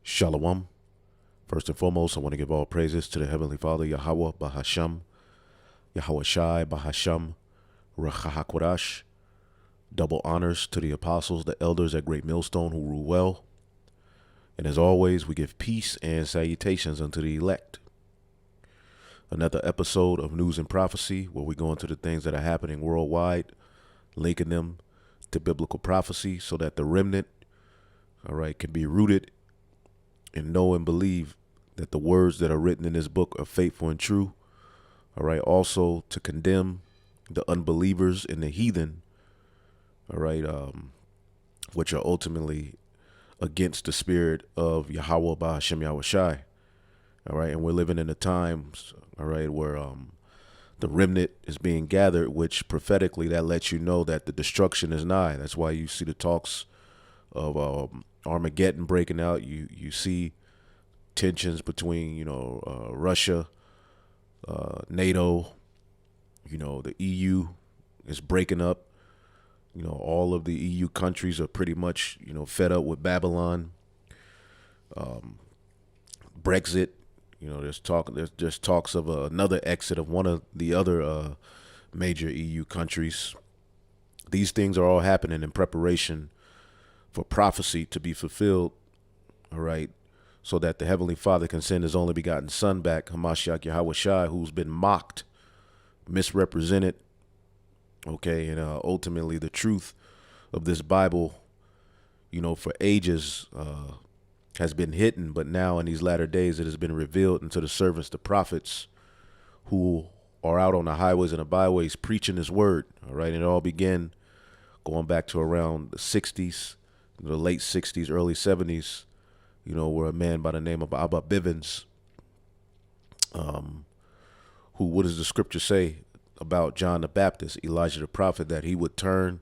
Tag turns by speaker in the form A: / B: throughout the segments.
A: Shalom. First and foremost, I want to give all praises to the Heavenly Father, Yahweh Bahasham, Yahweh Shai Bahasham, Rachahakodash. Double honors to the apostles, the elders at Great Millstone who rule well. And as always, we give peace and salutations unto the elect. Another episode of News and Prophecy, where we go into the things that are happening worldwide, linking them to biblical prophecy so that the remnant, can be rooted and know and believe that the words that are written in this book are faithful and true. Also to condemn the unbelievers and the heathen, which are ultimately against the spirit of Yahweh Ba'Hashem Yahweh Shai. And we're living in the times, where the remnant is being gathered, which prophetically that lets you know that the destruction is nigh. That's why you see the talks of Armageddon breaking out. You see tensions between, Russia, NATO, the EU is breaking up. All of the EU countries are pretty much, fed up with Babylon. Brexit, there's talks of another exit of one of the other major EU countries. These things are all happening in preparation for prophecy to be fulfilled, so that the Heavenly Father can send his only begotten Son back, Hamashiach Yahweh Shai, who's been mocked, misrepresented, and ultimately the truth of this Bible, for ages has been hidden, but now in these latter days it has been revealed unto the servants, the prophets, who are out on the highways and the byways preaching his word, and it all began going back to around the 60s, the late 60s, early 70s, where a man by the name of Abba Bivens, who, what does the scripture say about John the Baptist, Elijah the prophet, that he would turn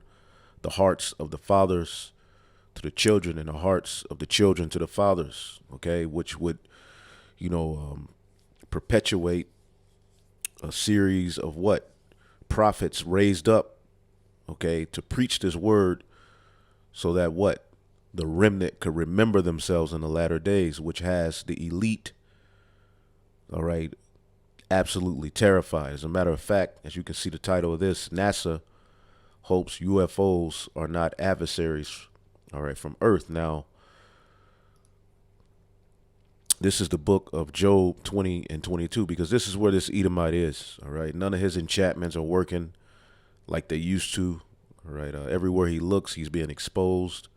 A: the hearts of the fathers to the children and the hearts of the children to the fathers, which would, perpetuate a series of prophets raised up, to preach this word so that the remnant could remember themselves in the latter days, which has the elite, absolutely terrified. As a matter of fact, as you can see the title of this, NASA hopes UFOs are not adversaries, from Earth. Now, this is the book of Job 20 and 22, because this is where this Edomite is, None of his enchantments are working like they used to, everywhere he looks, he's being exposed.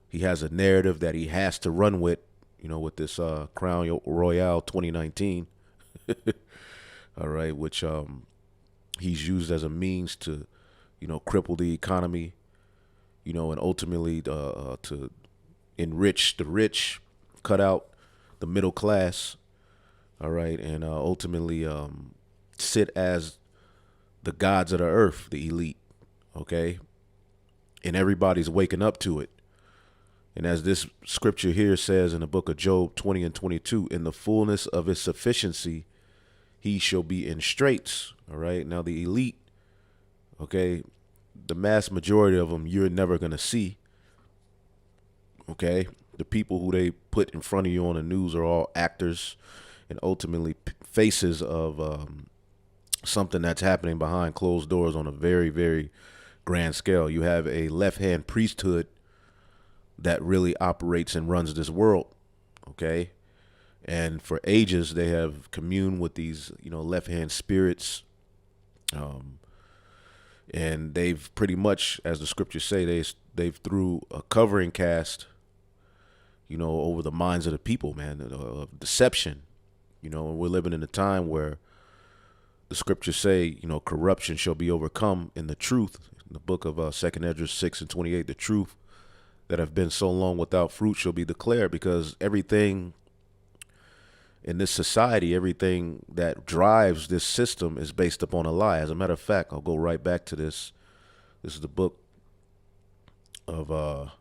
A: He has a narrative that he has to run with, with this Crown Royale 2019, which he's used as a means to, cripple the economy, and ultimately to enrich the rich, cut out the middle class, and ultimately sit as the gods of the earth, the elite, and everybody's waking up to it. And as this scripture here says in the book of Job 20 and 22, in the fullness of his sufficiency, he shall be in straits. Now the elite, the mass majority of them, you're never going to see. The people who they put in front of you on the news are all actors and ultimately faces of something that's happening behind closed doors on a very, very grand scale. You have a left-hand priesthood that really operates and runs this world, and for ages they have communed with these, left-hand spirits, and they've pretty much, as the scriptures say, they've threw a covering cast, over the minds of the people, man, of deception, and we're living in a time where the scriptures say, corruption shall be overcome in the truth. In the book of 2nd Esdras 6 and 28, the truth that have been so long without fruit shall be declared, because everything in this society, everything that drives this system is based upon a lie. As a matter of fact, I'll go right back to this. This is the book of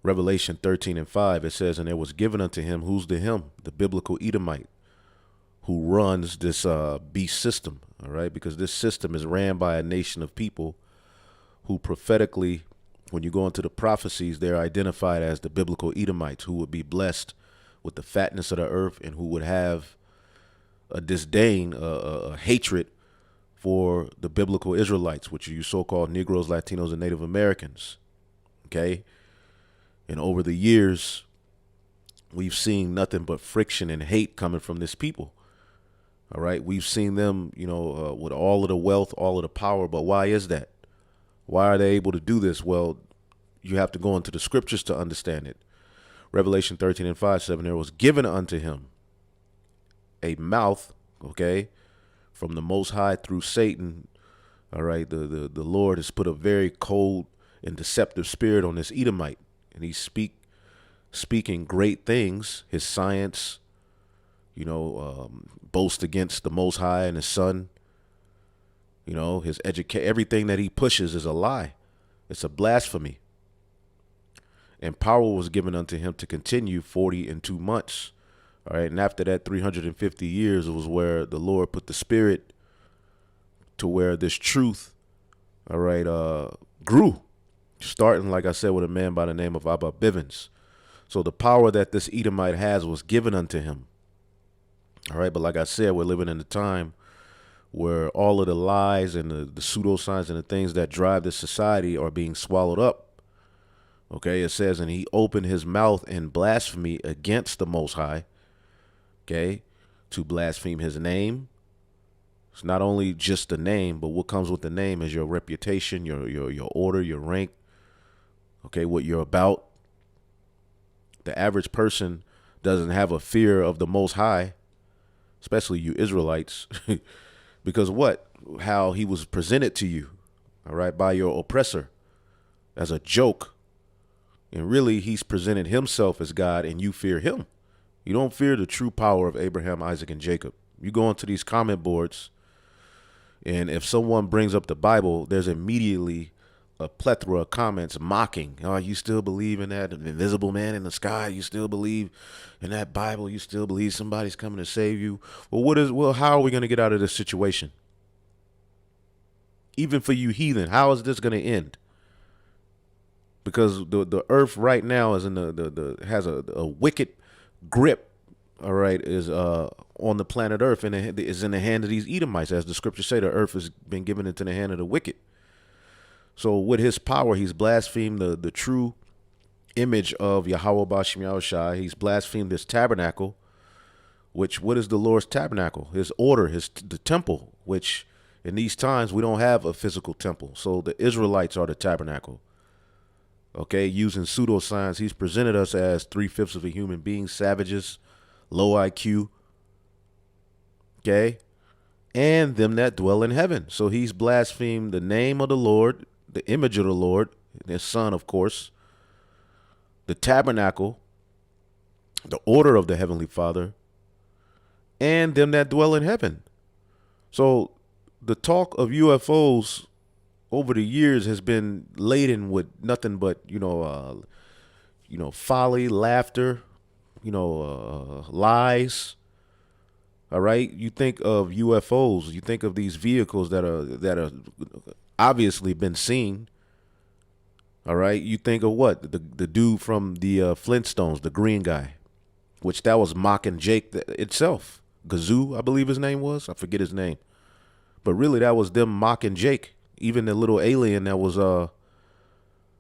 A: Revelation 13 and 5. It says, and there was given unto him, who's the him? The biblical Edomite, who runs this beast system, because this system is ran by a nation of people who prophetically When you go into the prophecies, they're identified as the biblical Edomites, who would be blessed with the fatness of the earth and who would have a disdain, a hatred for the biblical Israelites, which are you so-called Negroes, Latinos, and Native Americans. Okay? And over the years, we've seen nothing but friction and hate coming from this people. All right? We've seen them, with all of the wealth, all of the power, but why is that? Why are they able to do this? Well, you have to go into the scriptures to understand it. Revelation 13:5, there was given unto him a mouth, okay, from the Most High through Satan. All right, the Lord has put a very cold and deceptive spirit on this Edomite, and he's speaking great things. His science, boast against the Most High and his Son. His everything that he pushes is a lie. It's a blasphemy. And power was given unto him to continue 42 months. All right. And after that 350 years, it was where the Lord put the spirit to where this truth, all right, grew. Starting, like I said, with a man by the name of Abba Bivens. So the power that this Edomite has was given unto him. All right. But like I said, we're living in a time where all of the lies and the pseudoscience and the things that drive this society are being swallowed up. Okay, it says, and he opened his mouth in blasphemy against the Most High, okay, to blaspheme his name. It's not only just the name, but what comes with the name is your reputation, your order, your rank, okay, what you're about. The average person doesn't have a fear of the Most High, especially you Israelites, because how he was presented to you, all right, by your oppressor as a joke. And really, he's presented himself as God, and you fear him. You don't fear the true power of Abraham, Isaac, and Jacob. You go into these comment boards, and if someone brings up the Bible, there's immediately a plethora of comments mocking. Oh, you still believe in that invisible man in the sky? You still believe in that Bible? You still believe somebody's coming to save you? Well, how are we going to get out of this situation? Even for you heathen, how is this going to end? Because the earth right now is in has a wicked grip, all right, is on the planet Earth, and it is in the hand of these Edomites. As the scriptures say, the earth has been given into the hand of the wicked. So with his power, he's blasphemed the true image of Yahweh Bashim Yahushai. He's blasphemed this tabernacle, what is the Lord's tabernacle? His order, the temple, which in these times we don't have a physical temple. So the Israelites are the tabernacle. Okay, using pseudoscience, he's presented us as 3/5 of a human being, savages, low IQ, okay, and them that dwell in heaven. So he's blasphemed the name of the Lord, the image of the Lord, his Son, of course, the tabernacle, the order of the Heavenly Father, and them that dwell in heaven. So the talk of UFOs over the years has been laden with nothing but, folly, laughter, lies. All right. You think of UFOs, you think of these vehicles that are obviously been seen. All right. You think of what? The dude from the Flintstones, the green guy, which that was mocking Jake itself. Gazoo, I believe his name was. I forget his name. But really, that was them mocking Jake. Even the little alien that was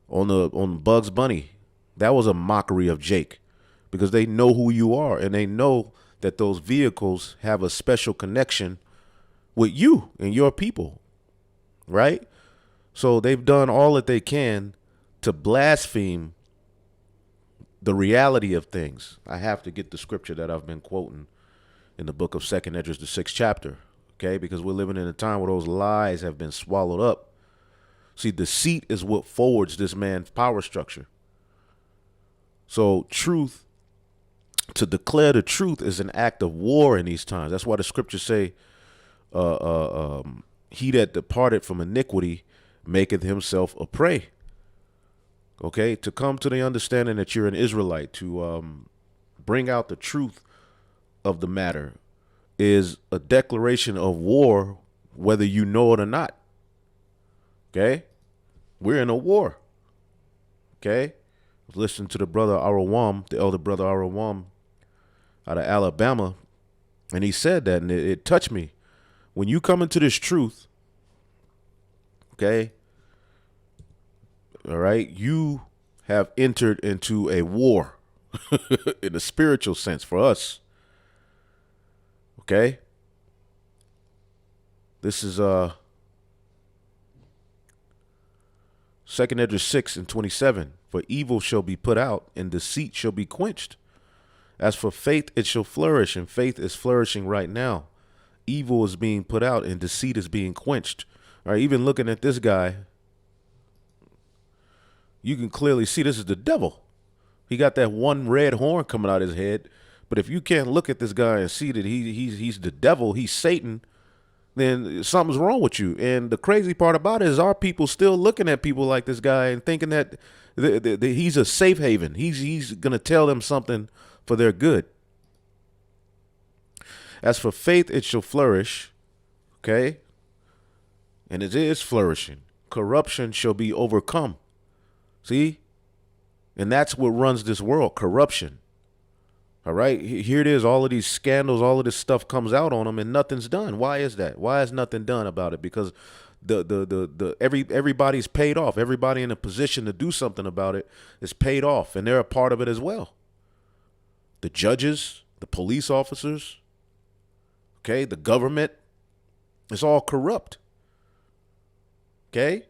A: on Bugs Bunny, that was a mockery of Jake, because they know who you are, and they know that those vehicles have a special connection with you and your people, right? So they've done all that they can to blaspheme the reality of things. I have to get the scripture that I've been quoting in the book of 2nd Esdras, the 6th chapter. Okay, because we're living in a time where those lies have been swallowed up. See, deceit is what forwards this man's power structure. So truth, to declare the truth is an act of war in these times. That's why the scriptures say, he that departed from iniquity maketh himself a prey. Okay, to come to the understanding that you're an Israelite, to bring out the truth of the matter, is a declaration of war, whether you know it or not. Okay? We're in a war. Okay? I was listening to the brother Arawam, the elder brother Arawam out of Alabama, and he said that, and it touched me. When you come into this truth, okay, all right, you have entered into a war in a spiritual sense for us. Okay? This is 2nd Edges 6:27. For evil shall be put out, and deceit shall be quenched. As for faith, it shall flourish, and faith is flourishing right now. Evil is being put out, and deceit is being quenched. All right, even looking at this guy, you can clearly see this is the devil. He got that one red horn coming out his head. But if you can't look at this guy and see that he's the devil, he's Satan, then something's wrong with you. And the crazy part about it is our people still looking at people like this guy and thinking that he's a safe haven. He's going to tell them something for their good. As for faith, it shall flourish. Okay? And it is flourishing. Corruption shall be overcome. See? And that's what runs this world, corruption. All right, here it is. All of these scandals, all of this stuff comes out on them, and nothing's done. Why is that? Why is nothing done about it? Because everybody's paid off. Everybody in a position to do something about it is paid off, and they're a part of it as well. The judges, the police officers, okay, the government, it's all corrupt. Okay,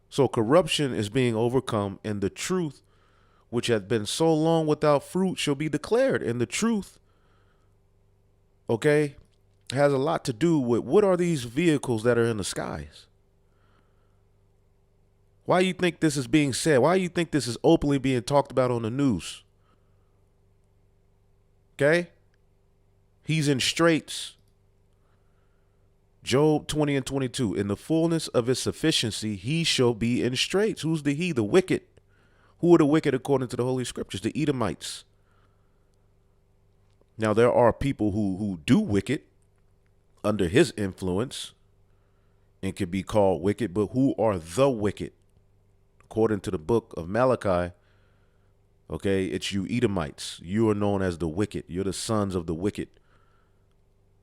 A: so corruption is being overcome, and the truth, which had been so long without fruit, shall be declared. And the truth, okay, has a lot to do with what are these vehicles that are in the skies? Why you think this is being said? Why you think this is openly being talked about on the news? Okay? He's in straits. Job 20:22. In the fullness of his sufficiency, he shall be in straits. Who's the he? The wicked. Who are the wicked according to the Holy Scriptures? The Edomites. Now, there are people who do wicked under his influence and can be called wicked, but who are the wicked? According to the book of Malachi, okay, it's you Edomites. You are known as the wicked. You're the sons of the wicked.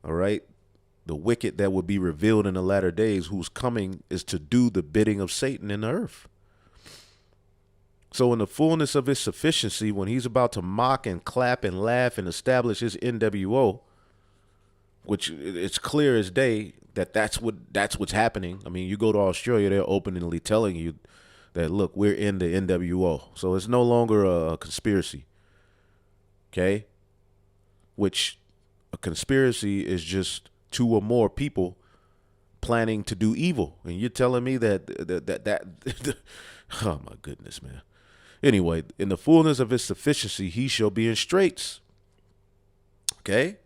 A: All right? The wicked that will be revealed in the latter days, whose coming is to do the bidding of Satan in the earth. So in the fullness of his sufficiency, when he's about to mock and clap and laugh and establish his NWO, which it's clear as day that that's what's happening. I mean, you go to Australia, they're openly telling you that, look, we're in the NWO. So it's no longer a conspiracy. Okay? Which a conspiracy is just two or more people planning to do evil. And you're telling me that oh my goodness, man. Anyway, in the fullness of his sufficiency, he shall be in straits. Okay?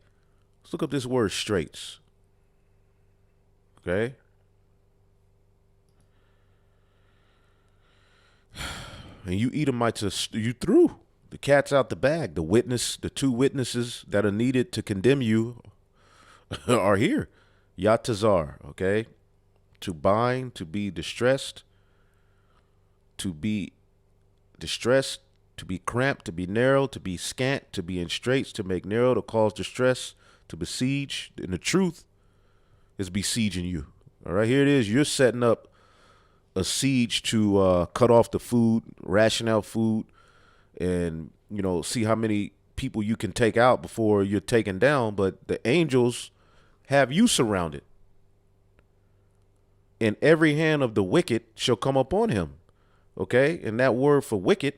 A: Let's look up this word straits. Okay? And you Edomites, you through. The cat's out the bag. The two witnesses that are needed to condemn you are here. Yatazar, okay? To bind, to be distressed, to be cramped, to be narrow, to be scant, to be in straits, to make narrow, to cause distress, to besiege. And the truth is besieging you. All right, here it is. You're setting up a siege to cut off the food, ration out food, and, see how many people you can take out before you're taken down. But the angels have you surrounded. And every hand of the wicked shall come upon him. Okay, and that word for wicked,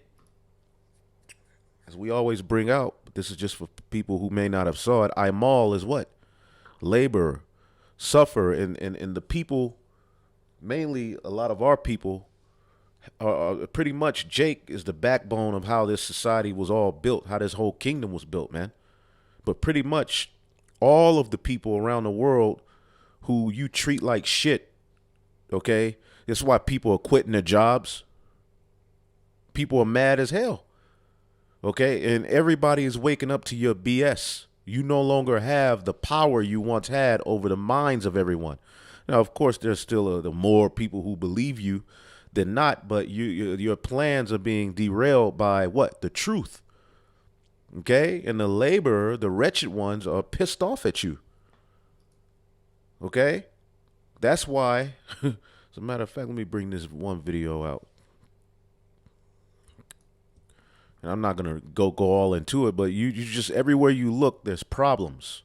A: as we always bring out, but this is just for people who may not have saw it, Imal is what? Labor, suffer, and the people, mainly a lot of our people, are pretty much Jake is the backbone of how this society was all built, how this whole kingdom was built, man. But pretty much all of the people around the world who you treat like shit, okay, that's why people are quitting their jobs. People are mad as hell. Okay. And everybody is waking up to your BS. You no longer have the power you once had over the minds of everyone. Now, of course, there's still the more people who believe you than not, but your plans are being derailed by what? The truth. Okay? And the laborer, the wretched ones, are pissed off at you. Okay? That's why, as a matter of fact, let me bring this one video out. And I'm not going to go all into it, but you just, everywhere you look, there's problems.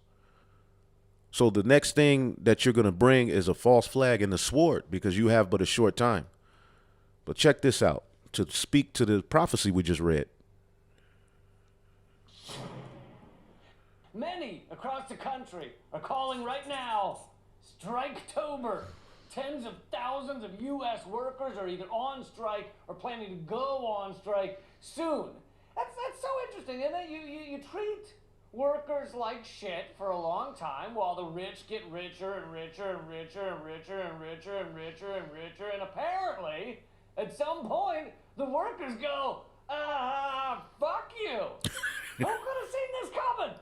A: So the next thing that you're going to bring is a false flag and the sword, because you have but a short time. But check this out, to speak to the prophecy we just read.
B: Many across the country are calling right now, Striketober. Tens of thousands of U.S. workers are either on strike or planning to go on strike soon. That's so interesting, isn't it? You treat workers like shit for a long time while the rich get richer and richer and richer and richer and richer and richer and richer, and apparently, at some point, the workers go, fuck you. Who could have seen this coming?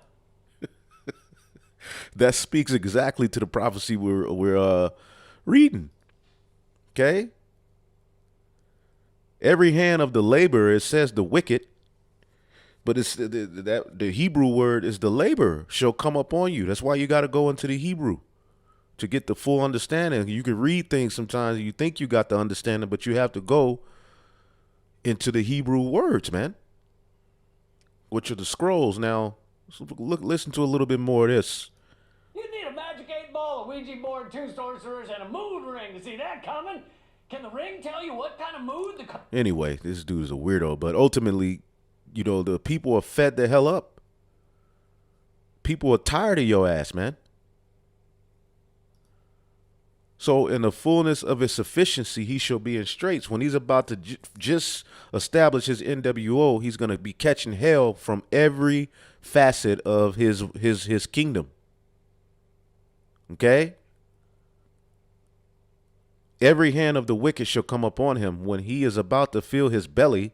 A: That speaks exactly to the prophecy we're reading. Okay? Every hand of the laborer, it says the wicked, but it's the Hebrew word is the laborer shall come upon you. That's why you got to go into the Hebrew to get the full understanding. You can read things sometimes, you think you got the understanding, but you have to go into the Hebrew words, man, which are the scrolls. Now, listen to a little bit more of this.
B: You need a magic 8-ball, a Ouija board, 2 sorcerers, and a mood ring to see that coming. Can the ring tell you what kind of mood the...
A: Anyway, this dude is a weirdo, but ultimately, you know, the people are fed the hell up. People are tired of your ass, man. So in the fullness of his sufficiency, he shall be in straits. When he's about to just establish his NWO, he's going to be catching hell from every facet of his kingdom. Okay? Every hand of the wicked shall come upon him when he is about to fill his belly.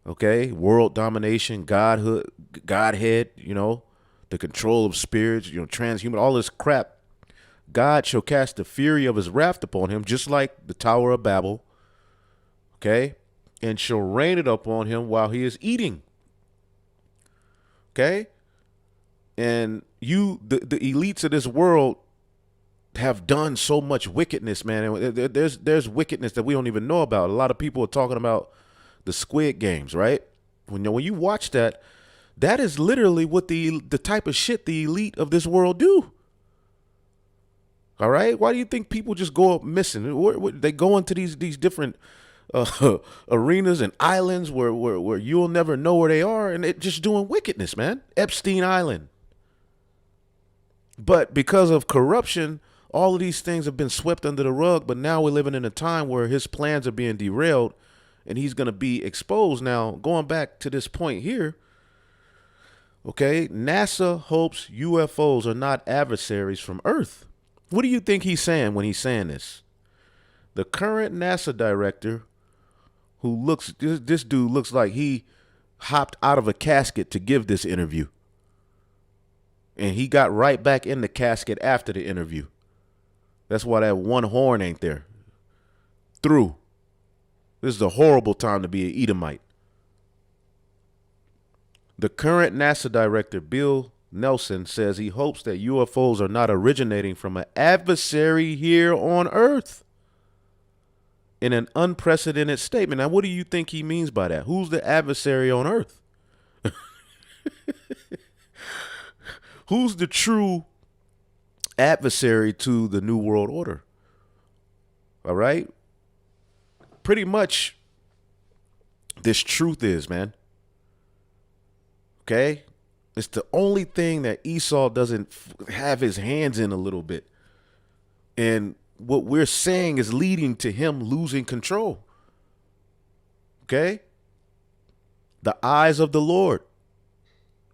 A: Okay? World domination, Godhead, you know, the control of spirits, you know, transhuman, all this crap. God shall cast the fury of his wrath upon him, just like the Tower of Babel. Okay? And shall rain it upon him while he is eating. Okay? And the elites of this world have done so much wickedness, man. And there's wickedness that we don't even know about. A lot of people are talking about the Squid Games, right? When you watch that, that is literally what the type of shit the elite of this world do. All right? Why do you think people just go up missing? They go into these different arenas and islands where you'll never know where they are, and they're just doing wickedness, man. Epstein Island. But because of corruption, all of these things have been swept under the rug, but now we're living in a time where his plans are being derailed, and he's going to be exposed. Now, going back to this point here, okay, NASA hopes UFOs are not adversaries from Earth. What do you think he's saying when he's saying this? The current NASA director, this dude looks like he hopped out of a casket to give this interview. And he got right back in the casket after the interview. That's why that one horn ain't there. Through. This is a horrible time to be an Edomite. The current NASA director, Bill Nelson, says he hopes that UFOs are not originating from an adversary here on Earth. In an unprecedented statement. Now, what do you think he means by that? Who's the adversary on Earth? Who's the true adversary to the New World Order? All right? Pretty much, this truth is, man. Okay? It's the only thing that Esau doesn't have his hands in a little bit. And what we're saying is leading to him losing control. Okay? The eyes of the Lord.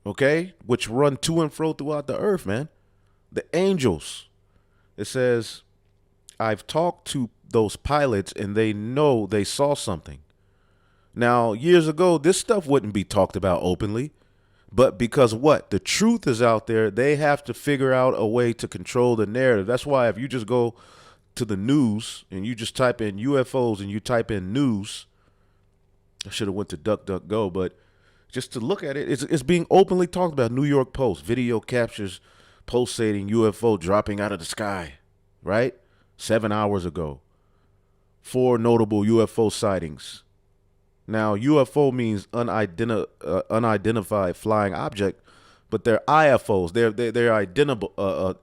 A: Okay? Which run to and fro throughout the earth, man. The angels. It says, I've talked to those pilots and they know they saw something. Now, years ago, this stuff wouldn't be talked about openly. But because what? The truth is out there, they have to figure out a way to control the narrative. That's why if you just go to the news and you just type in UFOs and you type in news, I should have went to DuckDuckGo, but just to look at it, it's being openly talked about. New York Post, video captures pulsating UFO dropping out of the sky, right? 7 hours ago. 4 notable UFO sightings. Now, UFO means unidentified flying object, but they're IFOs. They're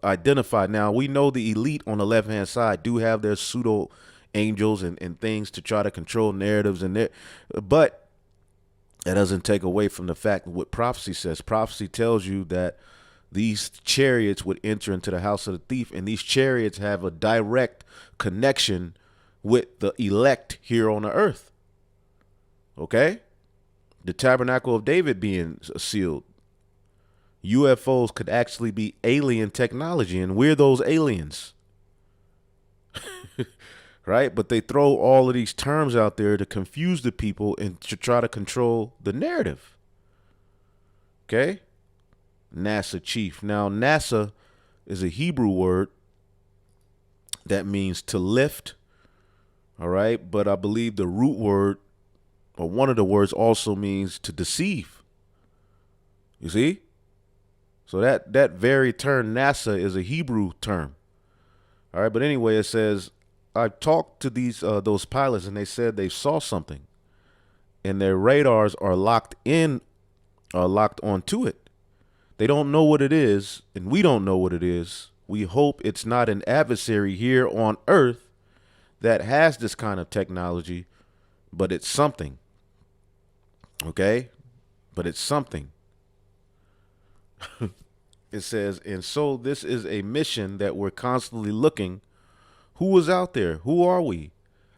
A: identified. Now, we know the elite on the left-hand side do have their pseudo angels and things to try to control narratives, but that doesn't take away from the fact of what prophecy says. Prophecy tells you that these chariots would enter into the house of the thief, and these chariots have a direct connection with the elect here on the earth. Okay? The tabernacle of David being sealed. UFOs could actually be alien technology, and we're those aliens. Right? But they throw all of these terms out there to confuse the people and to try to control the narrative. Okay? NASA chief. Now, NASA is a Hebrew word that means to lift. All right? But I believe the root word, or one of the words, also means to deceive. You see? So that very term, NASA, is a Hebrew term. All right? But anyway, it says, I talked to those pilots, and they said they saw something, and their radars are locked onto it. They don't know what it is, and we don't know what it is. We hope it's not an adversary here on Earth that has this kind of technology, but it's something. Okay? But it's something. It says, and so this is a mission that we're constantly looking. Who was out there? Who are we?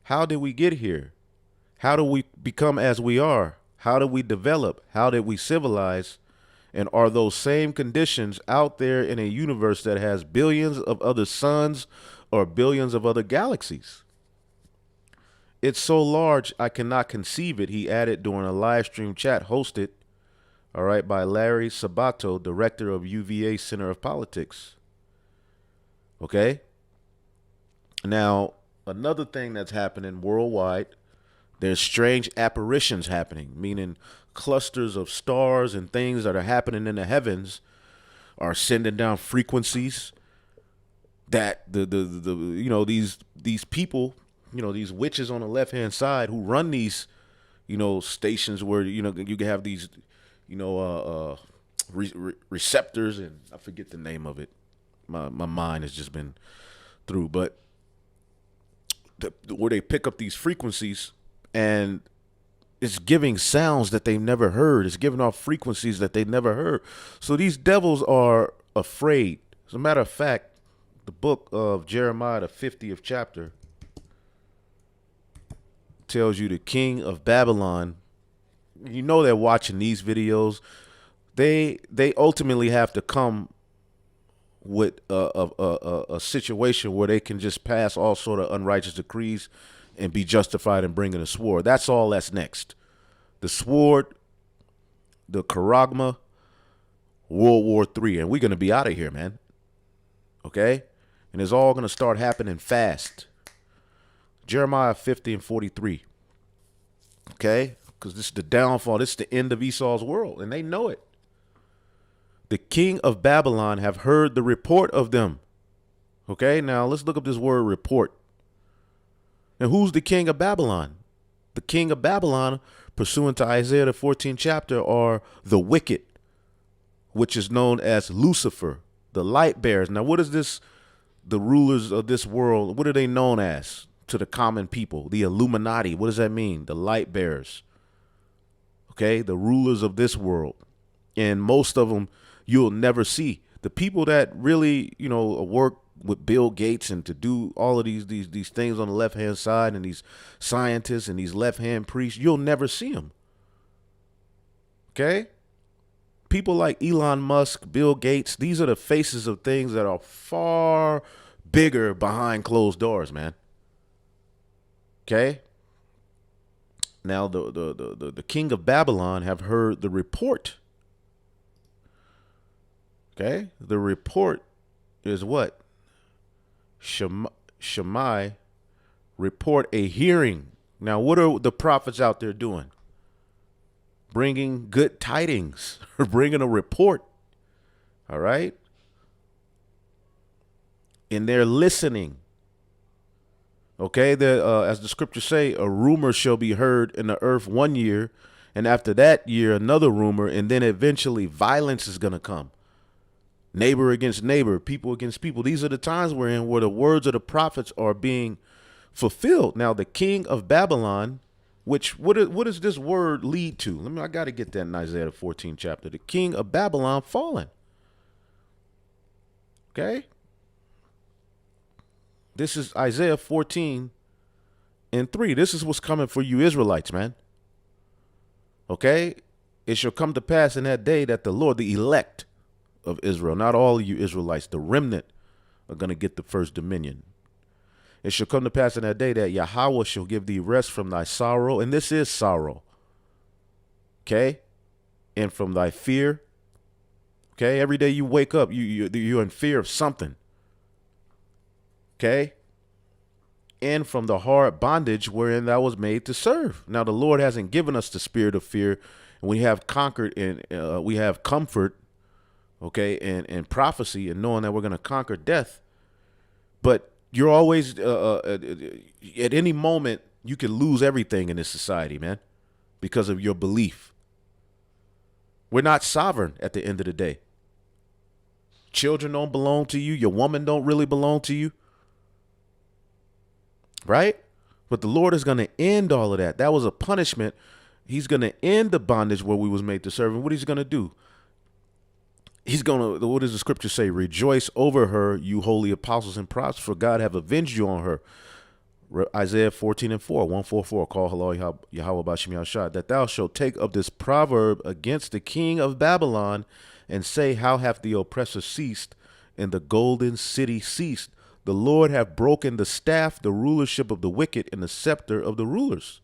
A: How did we get here? How do we become as we are? How did we develop? How did we civilize? And are those same conditions out there in a universe that has billions of other suns or billions of other galaxies? It's so large, I cannot conceive it, he added during a live stream chat hosted, all right, by Larry Sabato, director of UVA Center of Politics. Okay? Now, another thing that's happening worldwide, there's strange apparitions happening, meaning clusters of stars and things that are happening in the heavens are sending down frequencies that these people, these witches on the left-hand side who run these, stations where, you can have these, receptors, and I forget the name of it. My mind has just been through, but where they pick up these frequencies and it's giving sounds that they've never heard. It's giving off frequencies that they've never heard. So these devils are afraid. As a matter of fact, the book of Jeremiah, the 50th chapter, tells you the king of Babylon. You know they're watching these videos. They ultimately have to come with a situation where they can just pass all sort of unrighteous decrees and be justified in bringing a sword. That's all that's next. The sword, the charagma, World War III. And we're going to be out of here, man. Okay? And it's all going to start happening fast. Jeremiah 50 and 43. Okay? Because this is the downfall. This is the end of Esau's world. And they know it. The king of Babylon have heard the report of them. Okay? Now, let's look up this word report. And who's the king of Babylon? The king of Babylon, pursuant to Isaiah the 14th chapter, are the wicked, which is known as Lucifer, the light bearers. Now, what is this? The rulers of this world, what are they known as to the common people? The Illuminati. What does that mean? The light bearers. Okay, the rulers of this world. And most of them you'll never see. The people that really, work with Bill Gates and to do all of these things on the left-hand side, and these scientists and these left-hand priests, you'll never see them. Okay? People like Elon Musk, Bill Gates, these are the faces of things that are far bigger behind closed doors, man. Okay? Now, the king of Babylon have heard the report. Okay? The report is what? Shammai report a hearing. Now, what are the prophets out there doing? Bringing good tidings or bringing a report. All right. And they're listening. Okay. As the scriptures say, a rumor shall be heard in the earth 1 year. And after that year, another rumor. And then eventually violence is going to come. Neighbor against neighbor, people against people. These are the times we're in where the words of the prophets are being fulfilled. Now, the king of Babylon, which what does this word lead to? I got to get that in Isaiah 14 chapter. The king of Babylon fallen. Okay. This is Isaiah 14 and 3. This is what's coming for you Israelites, man. Okay. It shall come to pass in that day that the Lord, the elect of Israel, not all of you Israelites, the remnant are going to get the first dominion. It shall come to pass in that day that Yahweh shall give thee rest from thy sorrow. And this is sorrow. Okay. And from thy fear. Okay. Every day you wake up, you're in fear of something. Okay. And from the hard bondage wherein thou was made to serve. Now, the Lord hasn't given us the spirit of fear, and we have conquered and we have comfort. Okay. And prophecy and knowing that we're going to conquer death. But you're always at any moment you can lose everything in this society, man, because of your belief. We're not sovereign at the end of the day. Children don't belong to you. Your woman don't really belong to you. Right? But the Lord is going to end all of that. That was a punishment. He's going to end the bondage where we was made to serve. And what he's going to do? He's going to, what does the scripture say? Rejoice over her, you holy apostles and prophets, for God have avenged you on her. Isaiah 14 and 4, 144, call hello Yahweh Bashim Yahshua, that thou shalt take up this proverb against the king of Babylon and say, how hath the oppressor ceased and the golden city ceased? The Lord hath broken the staff, the rulership of the wicked, and the scepter of the rulers.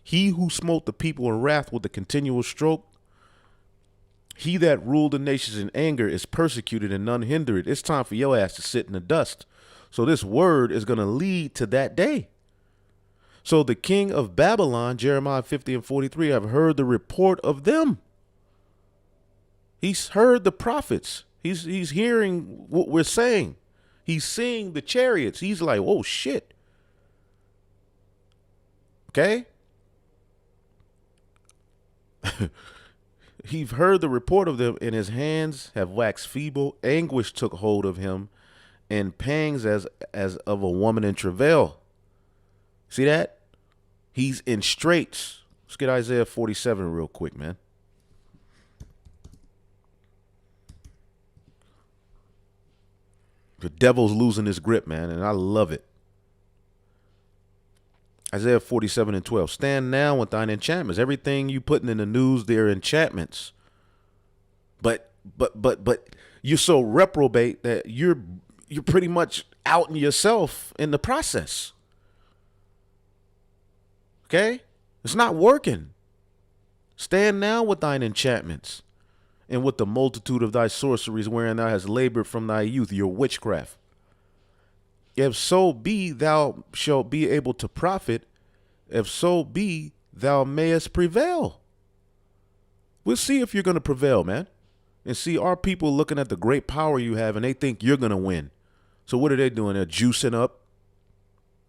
A: He who smote the people in wrath with a continual stroke, he that ruled the nations in anger is persecuted and none hindered. It's time for your ass to sit in the dust. So this word is going to lead to that day. So the king of Babylon, Jeremiah 50 and 43, have heard the report of them. He's heard the prophets. He's hearing what we're saying. He's seeing the chariots. He's like, oh, shit. Okay. He've heard the report of them, and his hands have waxed feeble. Anguish took hold of him, and pangs as of a woman in travail. See that? He's in straits. Let's get Isaiah 47 real quick, man. The devil's losing his grip, man, and I love it. Isaiah 47 and 12. Stand now with thine enchantments. Everything you putting in the news, they're enchantments. But you're so reprobate that you're pretty much outing yourself in the process. Okay? It's not working. Stand now with thine enchantments and with the multitude of thy sorceries wherein thou hast labored from thy youth, your witchcraft. If so be thou shalt be able to profit, if so be thou mayest prevail. We'll see if you're going to prevail, man. And see, our people looking at the great power you have and they think you're going to win. So what are they doing? They're juicing up,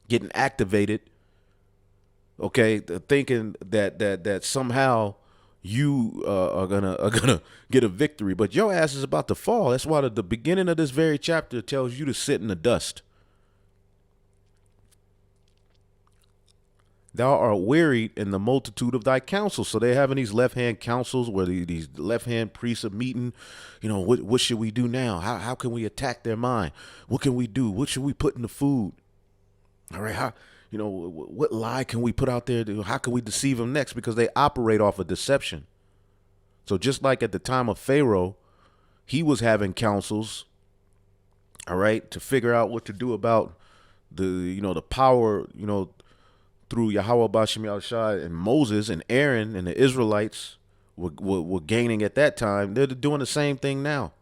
A: getting activated. Okay, thinking that somehow you are gonna get a victory, but your ass is about to fall. That's why the beginning of this very chapter tells you to sit in the dust. Thou art wearied in the multitude of thy counsels. So they're having these left-hand councils where these left-hand priests are meeting. You know, what should we do now? How can we attack their mind? What can we do? What should we put in the food? All right, how, you know, what lie can we put out there? How can we deceive them next? Because they operate off of deception. So just like at the time of Pharaoh, he was having councils, all right, to figure out what to do about the power, through Yahweh Bashim Yahushua and Moses and Aaron and the Israelites were gaining at that time. They're doing the same thing now.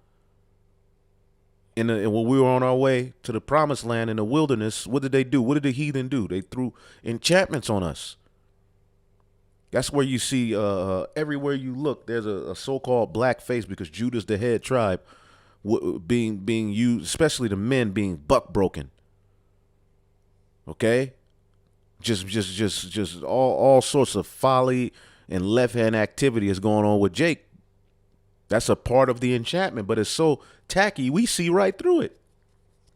A: And when we were on our way to the promised land in the wilderness, what did they do? What did the heathen do? They threw enchantments on us. That's where you see everywhere you look, there's a so-called black face because Judah's the head tribe being used, especially the men being buck broken. Okay, just all sorts of folly and left hand activity is going on with Jake. That's a part of the enchantment, but it's so tacky we see right through it.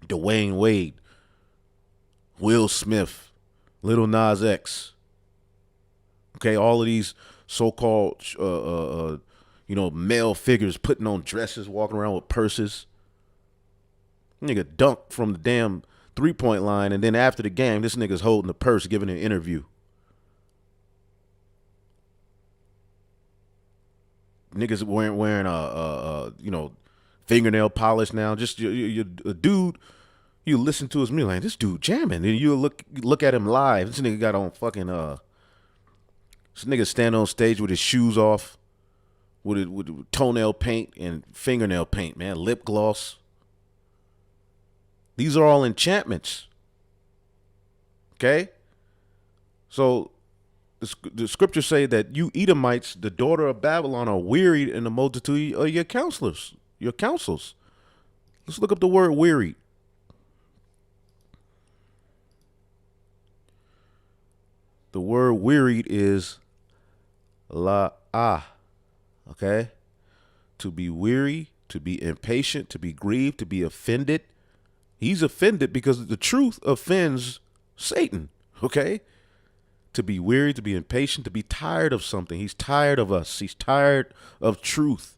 A: Dwayne Wade, Will Smith, Little Nas X. Okay, all of these so-called, male figures putting on dresses, walking around with purses. Nigga dunked from the damn three-point line, and then after the game, this nigga's holding the purse, giving an interview. Niggas wearing fingernail polish now. Just you a dude. You listen to his music, like this dude jamming, and you look at him live. This nigga got on fucking This nigga stand on stage with his shoes off, with toenail paint and fingernail paint, man, lip gloss. These are all enchantments. Okay? So the scriptures say that you Edomites, the daughter of Babylon, are wearied in the multitude of your counselors, your counsels. Let's look up the word wearied. The word wearied is la'ah, okay? To be weary, to be impatient, to be grieved, to be offended. He's offended because the truth offends Satan, okay? To be weary, to be impatient, to be tired of something. He's tired of us. He's tired of truth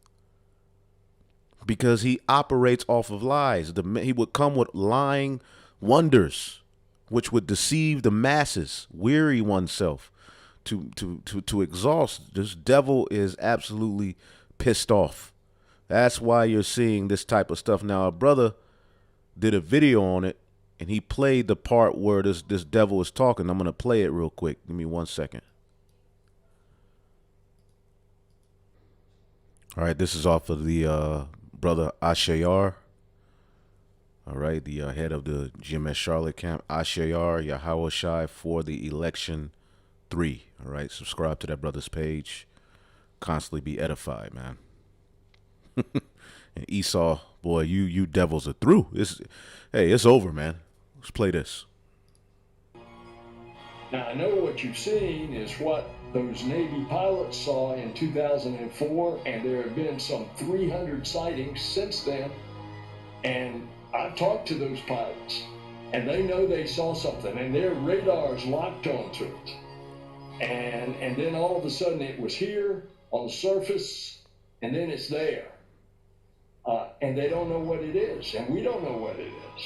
A: because he operates off of lies. He would come with lying wonders, which would deceive the masses, weary oneself, to exhaust. This devil is absolutely pissed off. That's why you're seeing this type of stuff. Now, a brother did a video on it, and he played the part where this devil is talking. I'm going to play it real quick. Give me 1 second. All right, this is off of the brother Ashayar. All right, the head of the GMS Charlotte camp, Ashayar Yahawashai for the election 3. All right, subscribe to that brother's page. Constantly be edified, man. And Esau, boy, you devils are through. It's over, man. Let's play this.
C: Now, I know what you've seen is what those Navy pilots saw in 2004, and there have been some 300 sightings since then. And I've talked to those pilots, and they know they saw something, and their radar's locked onto it. And then all of a sudden it was here on the surface, and then it's there. And they don't know what it is, and we don't know what it is.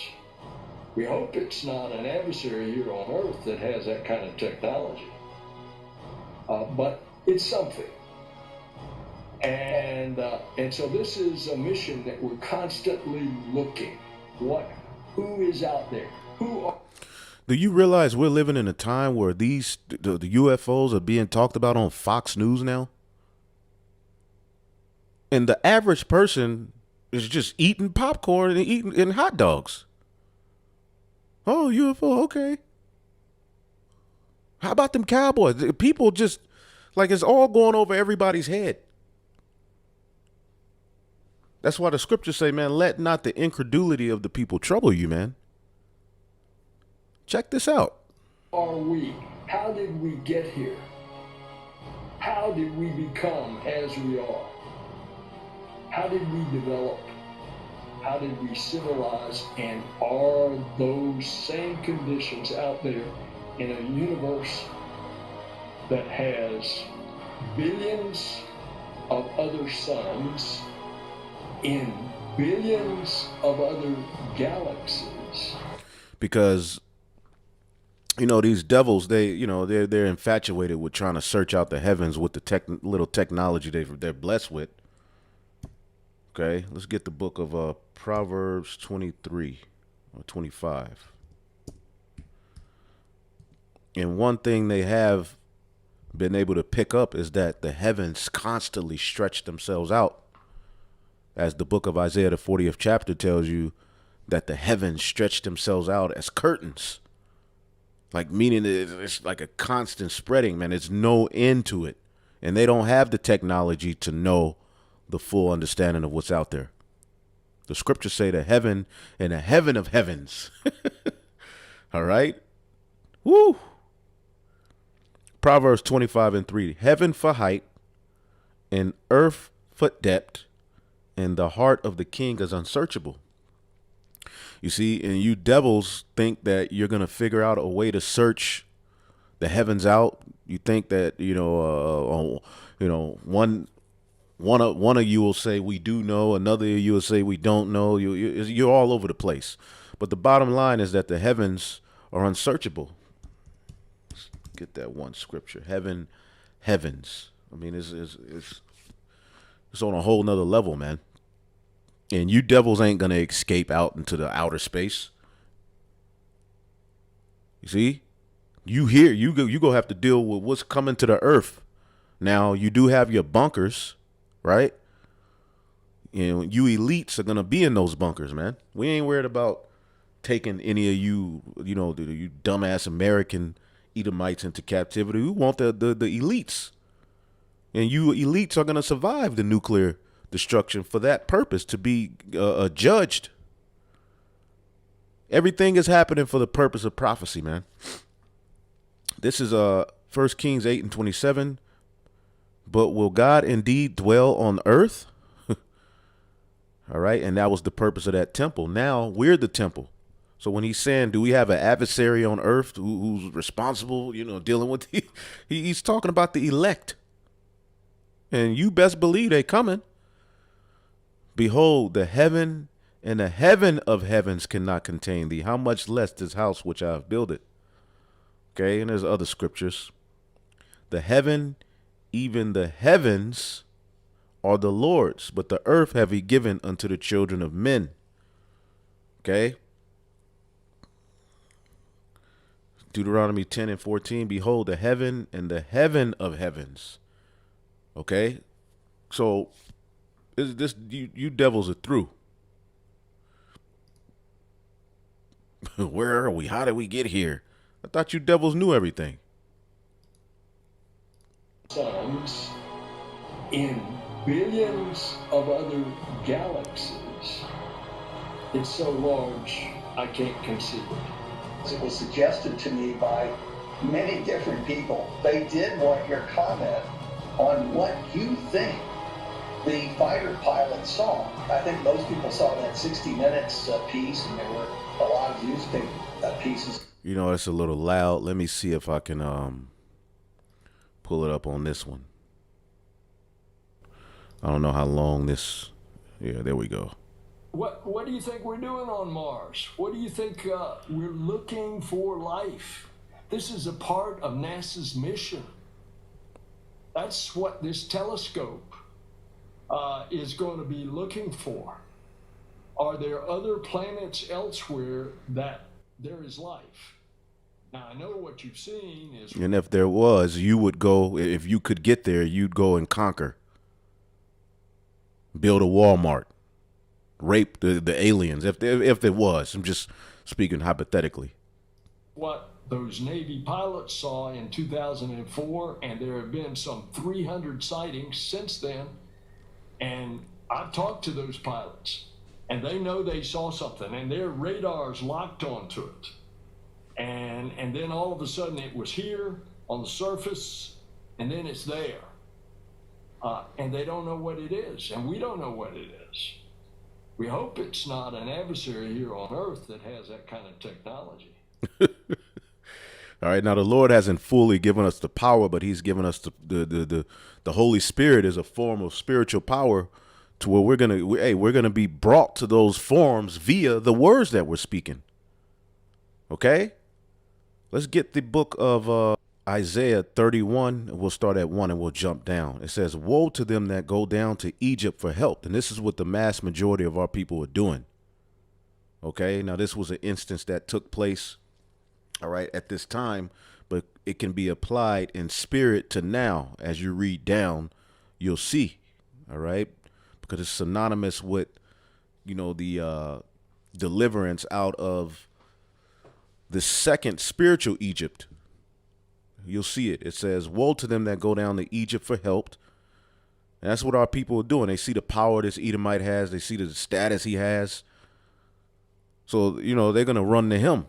C: We hope it's not an adversary here on Earth that has that kind of technology. But it's something. And so this is a mission that we're constantly looking. Who is out there?
A: Do you realize we're living in a time where the UFOs are being talked about on Fox News now? And the average person is just eating popcorn and eating hot dogs. Oh, UFO, okay. How about them cowboys? People just, like, it's all going over everybody's head. That's why the scriptures say, man, let not the incredulity of the people trouble you, man. Check this out.
C: Are we? How did we get here? How did we become as we are? How did we develop? How did we civilize? And are those same conditions out there in a universe that has billions of other suns in billions of other galaxies?
A: Because these devils, they're infatuated with trying to search out the heavens with the little technology they're blessed with. Okay, let's get the book of Proverbs 23 or 25. And one thing they have been able to pick up is that the heavens constantly stretch themselves out. As the book of Isaiah, the 40th chapter tells you, that the heavens stretch themselves out as curtains. Like, meaning it's like a constant spreading, man. There's no end to it. And they don't have the technology to know the full understanding of what's out there. The scriptures say the heaven and the heaven of heavens. All right. Woo. Proverbs 25:3. Heaven for height and earth for depth, and the heart of the king is unsearchable. You see, and you devils think that you're going to figure out a way to search the heavens out. You think that, one of you will say we do know, another of you will say we don't know. You're all over the place. But the bottom line is that the heavens are unsearchable. Let's get that one scripture. Heavens. I mean, it's on a whole nother level, man. And you devils ain't gonna escape out into the outer space. You see, you go have to deal with what's coming to the earth. Now you do have your bunkers, right? And you elites are gonna be in those bunkers, man. We ain't worried about taking any of you, you dumbass American Edomites into captivity. We want the elites, and you elites are gonna survive the nuclear destruction for that purpose, to be judged. Everything is happening for the purpose of prophecy, man. This is 1 Kings 8:27. But will God indeed dwell on earth? All right. And that was the purpose of that temple. Now we're the temple. So when he's saying, do we have an adversary on earth who's responsible, dealing with he's talking about the elect. And you best believe they coming. Behold, the heaven and the heaven of heavens cannot contain thee. How much less this house which I have builded? Okay, and there's other scriptures. The heaven, even the heavens, are the Lord's, but the earth have he given unto the children of men. Okay. Deuteronomy 10:14. Behold, the heaven and the heaven of heavens. Okay. So you devils are through. Where are we? How did we get here? I thought you devils knew everything.
C: Suns in billions of other galaxies. It's so large, I can't conceive it.
D: It was suggested to me by many different people. They did want your comment on what you think the fighter pilot saw. I think most people saw that 60 Minutes piece, and there were a lot of newspaper pieces.
A: It's a little loud. Let me see if I can pull it up on this one. I don't know how long this. Yeah, there we go.
C: What do you think we're doing on Mars? What do you think we're looking for life? This is a part of NASA's mission. That's what this telescope is going to be looking for. Are there other planets elsewhere that there is life? Now, I know what you've seen is...
A: And if there was, you would go, if you could get there, you'd go and conquer. Build a Walmart. Rape the aliens, if there was. I'm just speaking hypothetically.
C: What those Navy pilots saw in 2004, and there have been some 300 sightings since then. And I've talked to those pilots, and they know they saw something, and their radar's locked onto it. And then all of a sudden it was here on the surface, and then it's there. And they don't know what it is, and we don't know what it is. We hope it's not an adversary here on earth that has that kind of technology.
A: All right. Now, the Lord hasn't fully given us the power, but he's given us the Holy Spirit is a form of spiritual power to where we're going to be brought to those forms via the words that we're speaking. Okay. Let's get the book of Isaiah 31. We'll start at 1 and we'll jump down. It says, woe to them that go down to Egypt for help. And this is what the mass majority of our people are doing. Okay. Now, this was an instance that took place, all right, at this time, but it can be applied in spirit to now. As you read down, you'll see. All right. Because it's synonymous with, the deliverance out of the second spiritual Egypt. You'll see it. It says, woe to them that go down to Egypt for help. And that's what our people are doing. They see the power this Edomite has. They see the status he has. So, you know, they're going to run to him.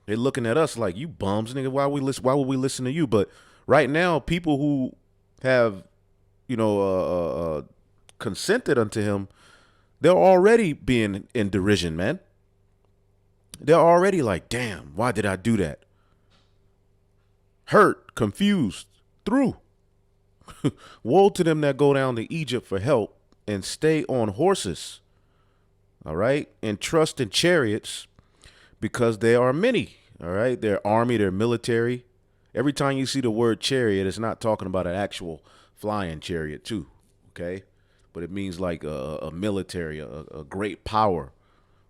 A: They're looking at us like, you bums, nigga, why would we listen to you? But right now, people who have, you know, consented unto him, they're already being in derision, man. They're already like, damn, why did I do that? Hurt, confused, through. Woe to them that go down to Egypt for help and stay on horses, all right, and trust in chariots, because they are many, all right, their army, their military. Every time you see the word chariot, it's not talking about an actual flying chariot too, okay, but it means like a military, a great power.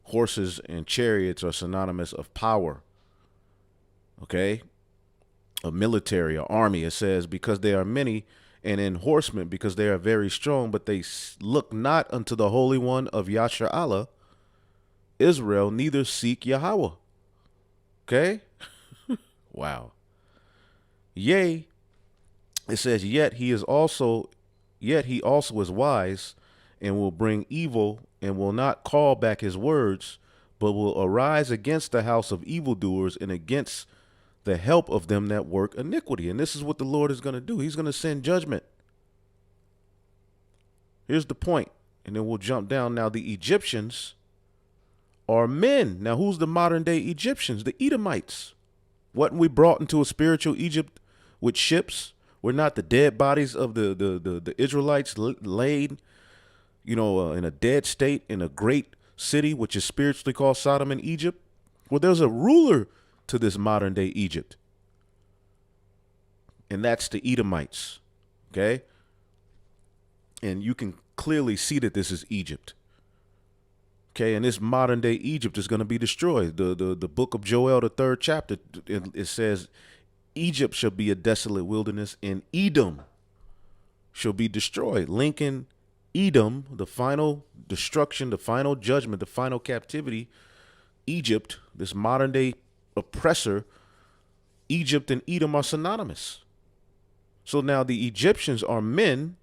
A: Horses and chariots are synonymous of power, okay, a military, an army. It says, because they are many, and in horsemen, because they are very strong, but they look not unto the Holy One of Yasher Allah, Israel, neither seek Yahweh. Okay? Wow. Yea, it says, yet he also is wise, and will bring evil, and will not call back his words, but will arise against the house of evildoers and against the help of them that work iniquity. And this is what the Lord is going to do. He's going to send judgment. Here's the point, and then we'll jump down. Now, the Egyptians are men. Now, who's the modern day Egyptians? The Edomites. Wasn't we brought into a spiritual Egypt with ships? We're not the dead bodies of the Israelites laid, you know, in a dead state in a great city, which is spiritually called Sodom and Egypt. Well, there's a ruler to this modern day Egypt, and that's the Edomites. Okay, and you can clearly see that this is Egypt. Okay, and this modern day Egypt is going to be destroyed. The book of Joel, the 3rd chapter, it says Egypt shall be a desolate wilderness, and Edom shall be destroyed. Lincoln, Edom, the final destruction, the final judgment, the final captivity. Egypt, this modern day oppressor, Egypt and Edom are synonymous. So now the Egyptians are men,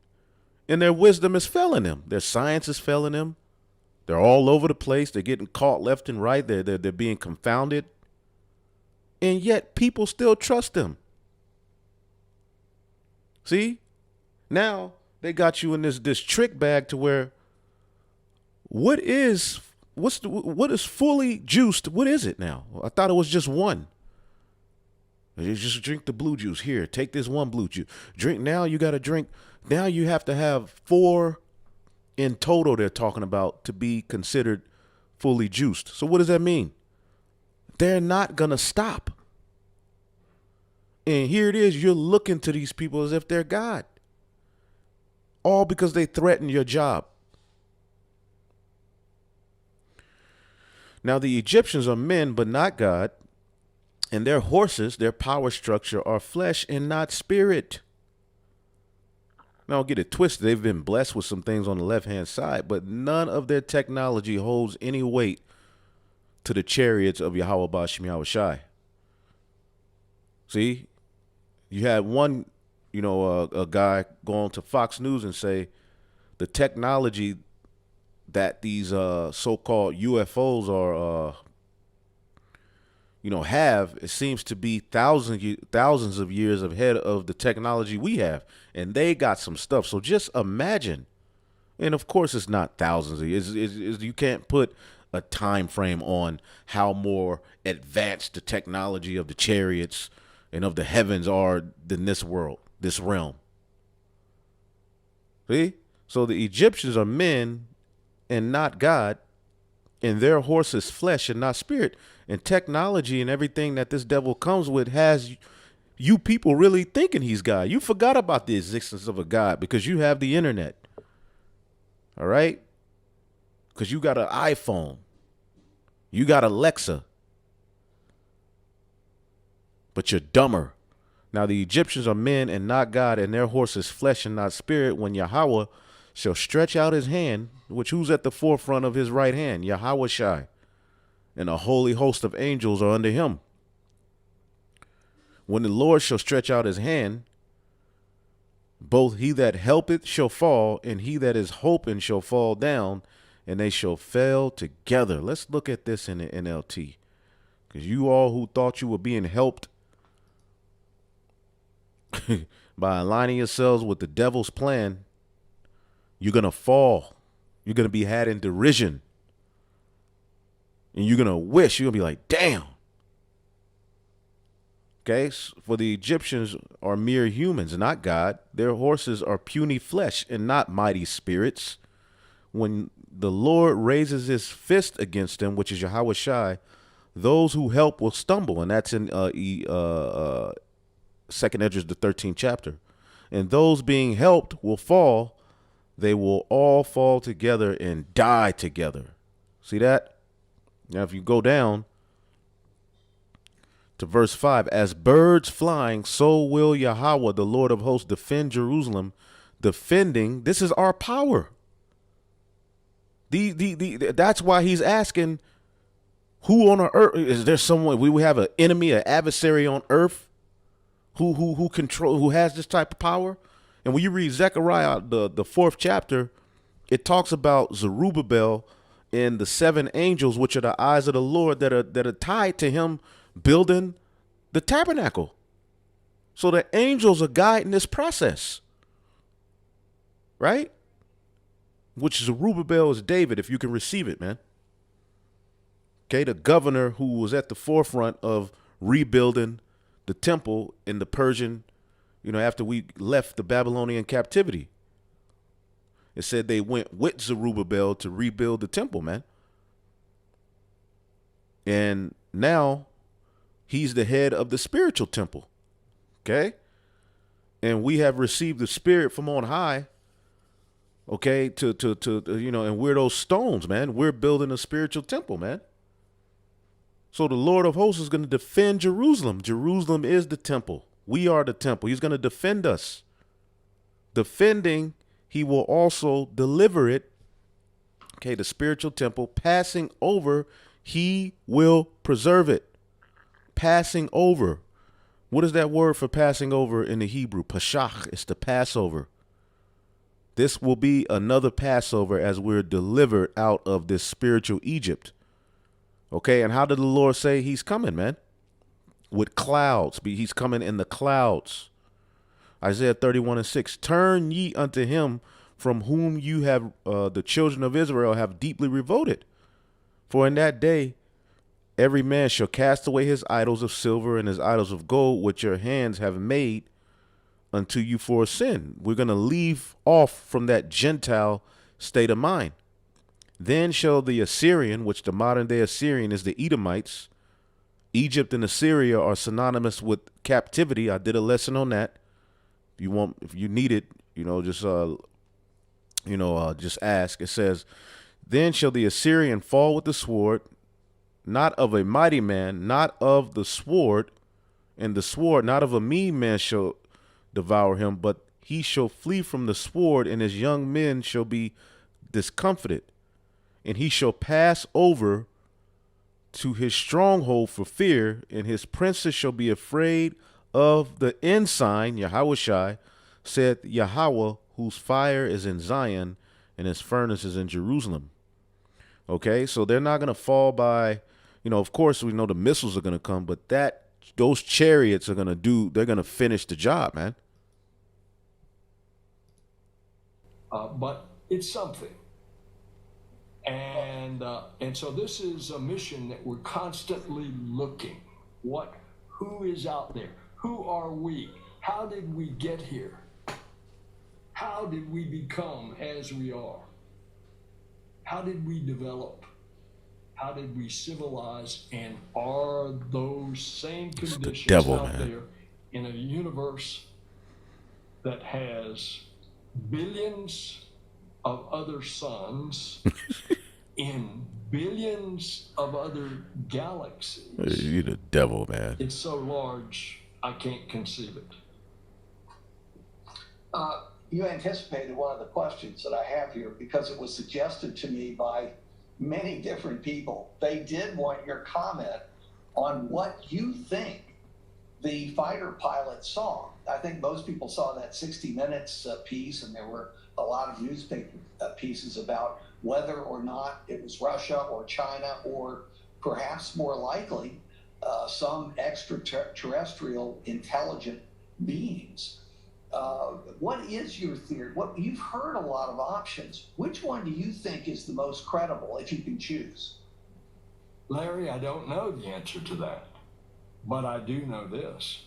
A: and their wisdom is failing them. Their science is failing them. They're all over the place. They're getting caught left and right. They're being confounded. And yet people still trust them. See? Now they got you in this trick bag to where what is fully juiced? What is it now? I thought it was just one. You just drink the blue juice. Here, take this one blue juice. Drink now. You got to drink. Now you have to have 4 in total. They're talking about to be considered fully juiced. So what does that mean? They're not gonna stop. And here it is. You're looking to these people as if they're God, all because they threaten your job. Now the Egyptians are men, but not God. And their horses, their power structure, are flesh and not spirit. Now, don't get it twisted. They've been blessed with some things on the left-hand side, but none of their technology holds any weight to the chariots of Yahweh Ba'ashem Yahweh Shai. See, you had one, you know, a guy go on to Fox News and say the technology that these so-called UFOs are you know, have, it seems to be thousands of years ahead of the technology we have. And they got some stuff. So just imagine. And of course, it's not thousands of years. You can't put a time frame on how more advanced the technology of the chariots and of the heavens are than this world, this realm. See? So the Egyptians are men and not God, and their horse is flesh and not spirit. And technology and everything that this devil comes with has you people really thinking he's God. You forgot about the existence of a God because you have the internet. All right? Because you got an iPhone. You got Alexa. But you're dumber. Now the Egyptians are men and not God, and their horse is flesh and not spirit. When Yahweh shall stretch out his hand, which who's at the forefront of his right hand? Yahweh Shai. and a holy host of angels are under him. When the Lord shall stretch out his hand, both he that helpeth shall fall, and he that is hoping shall fall down, and they shall fail together. Let's look at this in the NLT. Because you all who thought you were being helped by aligning yourselves with the devil's plan, you're going to fall. You're going to be had in derision. And you're going to wish, you're going to be like, damn. Okay, for the Egyptians are mere humans, not God. Their horses are puny flesh and not mighty spirits. When the Lord raises his fist against them, which is Yahweh Shai, those who help will stumble. And that's in 2nd Esdras, the 13th chapter. And those being helped will fall. They will all fall together and die together. See that? Now, if you go down to verse 5, as birds flying, so will Yahweh, the Lord of hosts, defend Jerusalem. Defending, this is our power. That's why he's asking, who on earth is there? Someone we have an enemy, an adversary on earth, who has this type of power? And when you read Zechariah, the 4th chapter, it talks about Zerubbabel and the 7 angels, which are the eyes of the Lord that are tied to him building the tabernacle. So the angels are guiding this process, right? Which Zerubbabel is David, if you can receive it, man. Okay, the governor who was at the forefront of rebuilding the temple in the Persian, after we left the Babylonian captivity. It said they went with Zerubbabel to rebuild the temple, man. And now he's the head of the spiritual temple. Okay? And we have received the spirit from on high. Okay, and we're those stones, man. We're building a spiritual temple, man. So the Lord of hosts is going to defend Jerusalem. Jerusalem is the temple. We are the temple. He's going to defend us. Defending, he will also deliver it. Okay, the spiritual temple. Passing over, he will preserve it. Passing over. What is that word for passing over in the Hebrew? Pashach. It's the Passover. This will be another Passover as we're delivered out of this spiritual Egypt. Okay, and how did the Lord say he's coming, man? With clouds. He's coming in the clouds. Isaiah 31:6. Turn ye unto him from whom you have, the children of Israel have deeply revolted. For in that day, every man shall cast away his idols of silver and his idols of gold, which your hands have made unto you for a sin. We're going to leave off from that Gentile state of mind. Then shall the Assyrian, which the modern day Assyrian is the Edomites. Egypt and Assyria are synonymous with captivity. I did a lesson on that. If you need it, just ask. It says, then shall the Assyrian fall with the sword, not of a mighty man, not of the sword, and the sword not of a mean man shall devour him, but he shall flee from the sword, and his young men shall be discomfited, and he shall pass over to his stronghold for fear, and his princes shall be afraid of the ensign, Yahweh Shai, said Yahweh, whose fire is in Zion, and his furnace is in Jerusalem. Okay, so they're not going to fall by, of course we know the missiles are going to come, but those chariots are they're going to finish the job, man.
C: But it's something. And so this is a mission that we're constantly looking. Who is out there? Who are we? How did we get here? How did we become as we are? How did we develop? How did we civilize? And are those same conditions out there in a universe that has billions of other suns in billions of other galaxies?
A: You're the devil, man.
C: It's so large, I can't conceive it.
D: You anticipated one of the questions that I have here, because it was suggested to me by many different people. They did want your comment on what you think the fighter pilot saw. I think most people saw that 60 Minutes piece, and there were a lot of newspaper pieces about whether or not it was Russia or China, or perhaps more likely some extraterrestrial intelligent beings. What is your theory? What you've heard a lot of options. Which one do you think is the most credible, if you can choose?
C: Larry, I don't know the answer to that, but I do know this,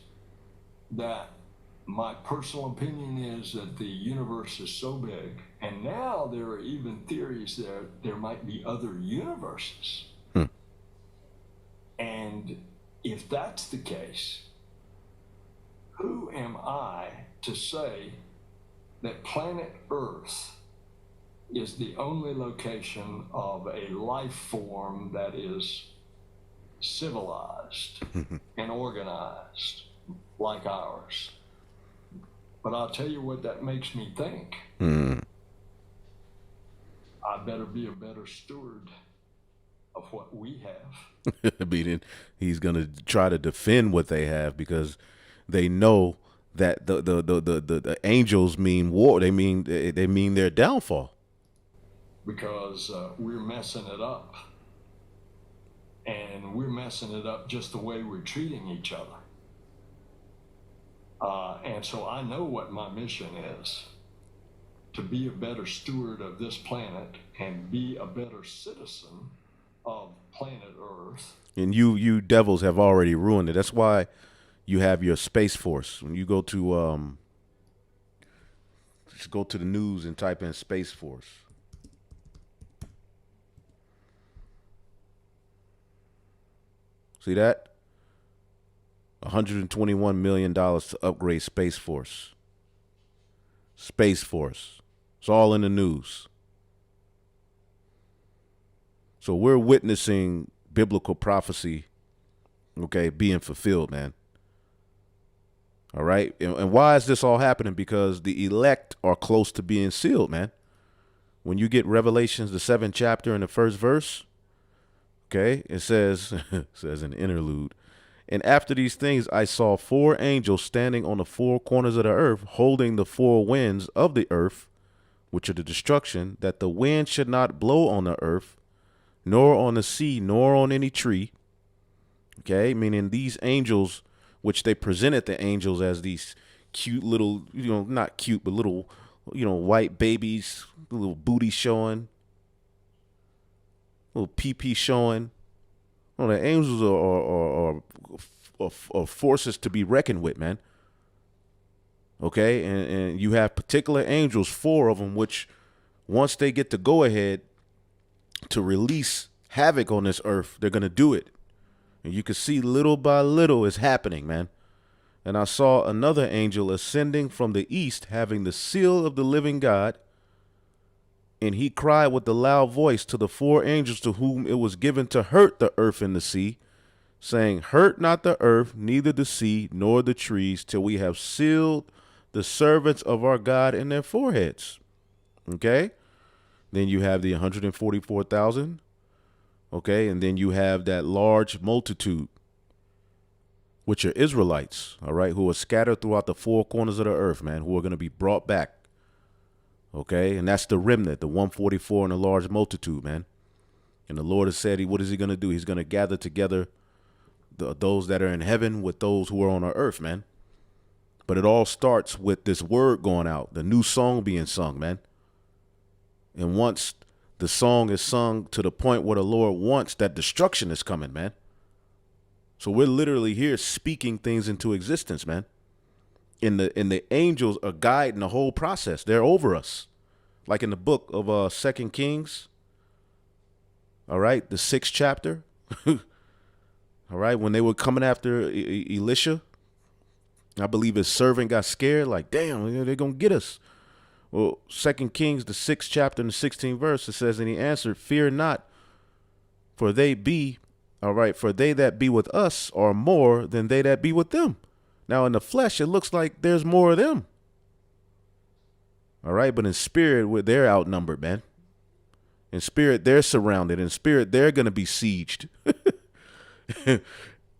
C: that my personal opinion is that the universe is so big, and now there are even theories that there might be other universes. And if that's the case, who am I to say that planet Earth is the only location of a life form that is civilized and organized like ours? But I'll tell you what that makes me think. I better be a better steward of what we have.
A: I mean, he's gonna try to defend what they have, because they know that the angels mean war. They mean their downfall.
C: Because we're messing it up. And we're messing it up just the way we're treating each other. And so I know what my mission is: to be a better steward of this planet and be a better citizen of planet Earth.
A: And you devils have already ruined it. That's why you have your Space Force. When you go to just go to the news and type in Space Force. See that? $121 million to upgrade Space Force. Space Force. It's all in the news. So we're witnessing biblical prophecy, okay, being fulfilled, man. All right. And why is this all happening? Because the elect are close to being sealed, man. When you get Revelations, the 7th chapter and the 1st verse, okay, it says, says an interlude. And after these things, I saw 4 angels standing on the 4 corners of the earth, holding the 4 winds of the earth, which are the destruction, that the wind should not blow on the earth, nor on the sea, nor on any tree. Okay, meaning these angels, which they presented the angels as these cute little, not cute, but little, white babies, little booty showing, little pee-pee showing. Well, the angels are forces to be reckoned with, man. Okay, and you have particular angels, 4 of them, which once they get the go-ahead to release havoc on this earth, they're going to do it. And you can see little by little it's happening, man. And I saw another angel ascending from the east, having the seal of the living God. And he cried with a loud voice to the 4 angels to whom it was given to hurt the earth and the sea, saying, hurt not the earth, neither the sea, nor the trees, till we have sealed the servants of our God in their foreheads. Okay? Then you have the 144,000. Okay? And then you have that large multitude, which are Israelites, all right, who are scattered throughout the 4 corners of the earth, man, who are going to be brought back. Okay? And that's the remnant, the 144 and the large multitude, man. And the Lord has said, what is he going to do? He's going to gather together those that are in heaven with those who are on our earth, man. But it all starts with this word going out, the new song being sung, man. And once the song is sung to the point where the Lord wants, that destruction is coming, man. So we're literally here speaking things into existence, man. And the angels are guiding the whole process. They're over us. Like in the book of 2 Kings. All right, the 6th chapter. All right, when they were coming after Elisha, I believe his servant got scared, like, damn, they're going to get us. Well, 2 Kings, the 6th chapter and the 16th verse, it says, and he answered, fear not, for they that be with us are more than they that be with them. Now, in the flesh, it looks like there's more of them. All right, but in spirit, they're outnumbered, man. In spirit, they're surrounded. In spirit, they're going to be sieged.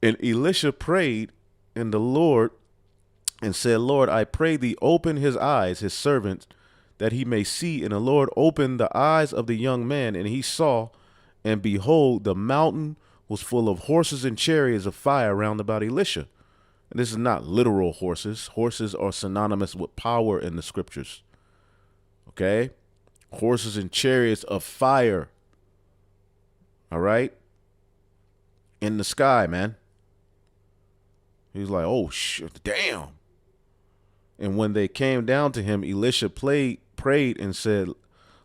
A: And Elisha prayed in the Lord and said, Lord, I pray thee, open his eyes, his servant, that he may see. And the Lord opened the eyes of the young man, and he saw, and behold, the mountain was full of horses and chariots of fire round about Elisha. And this is not literal horses. Horses are synonymous with power in the scriptures. Okay? Horses and chariots of fire. All right? In the sky, man. He's like, oh, shit, damn. And when they came down to him, Elisha prayed and said,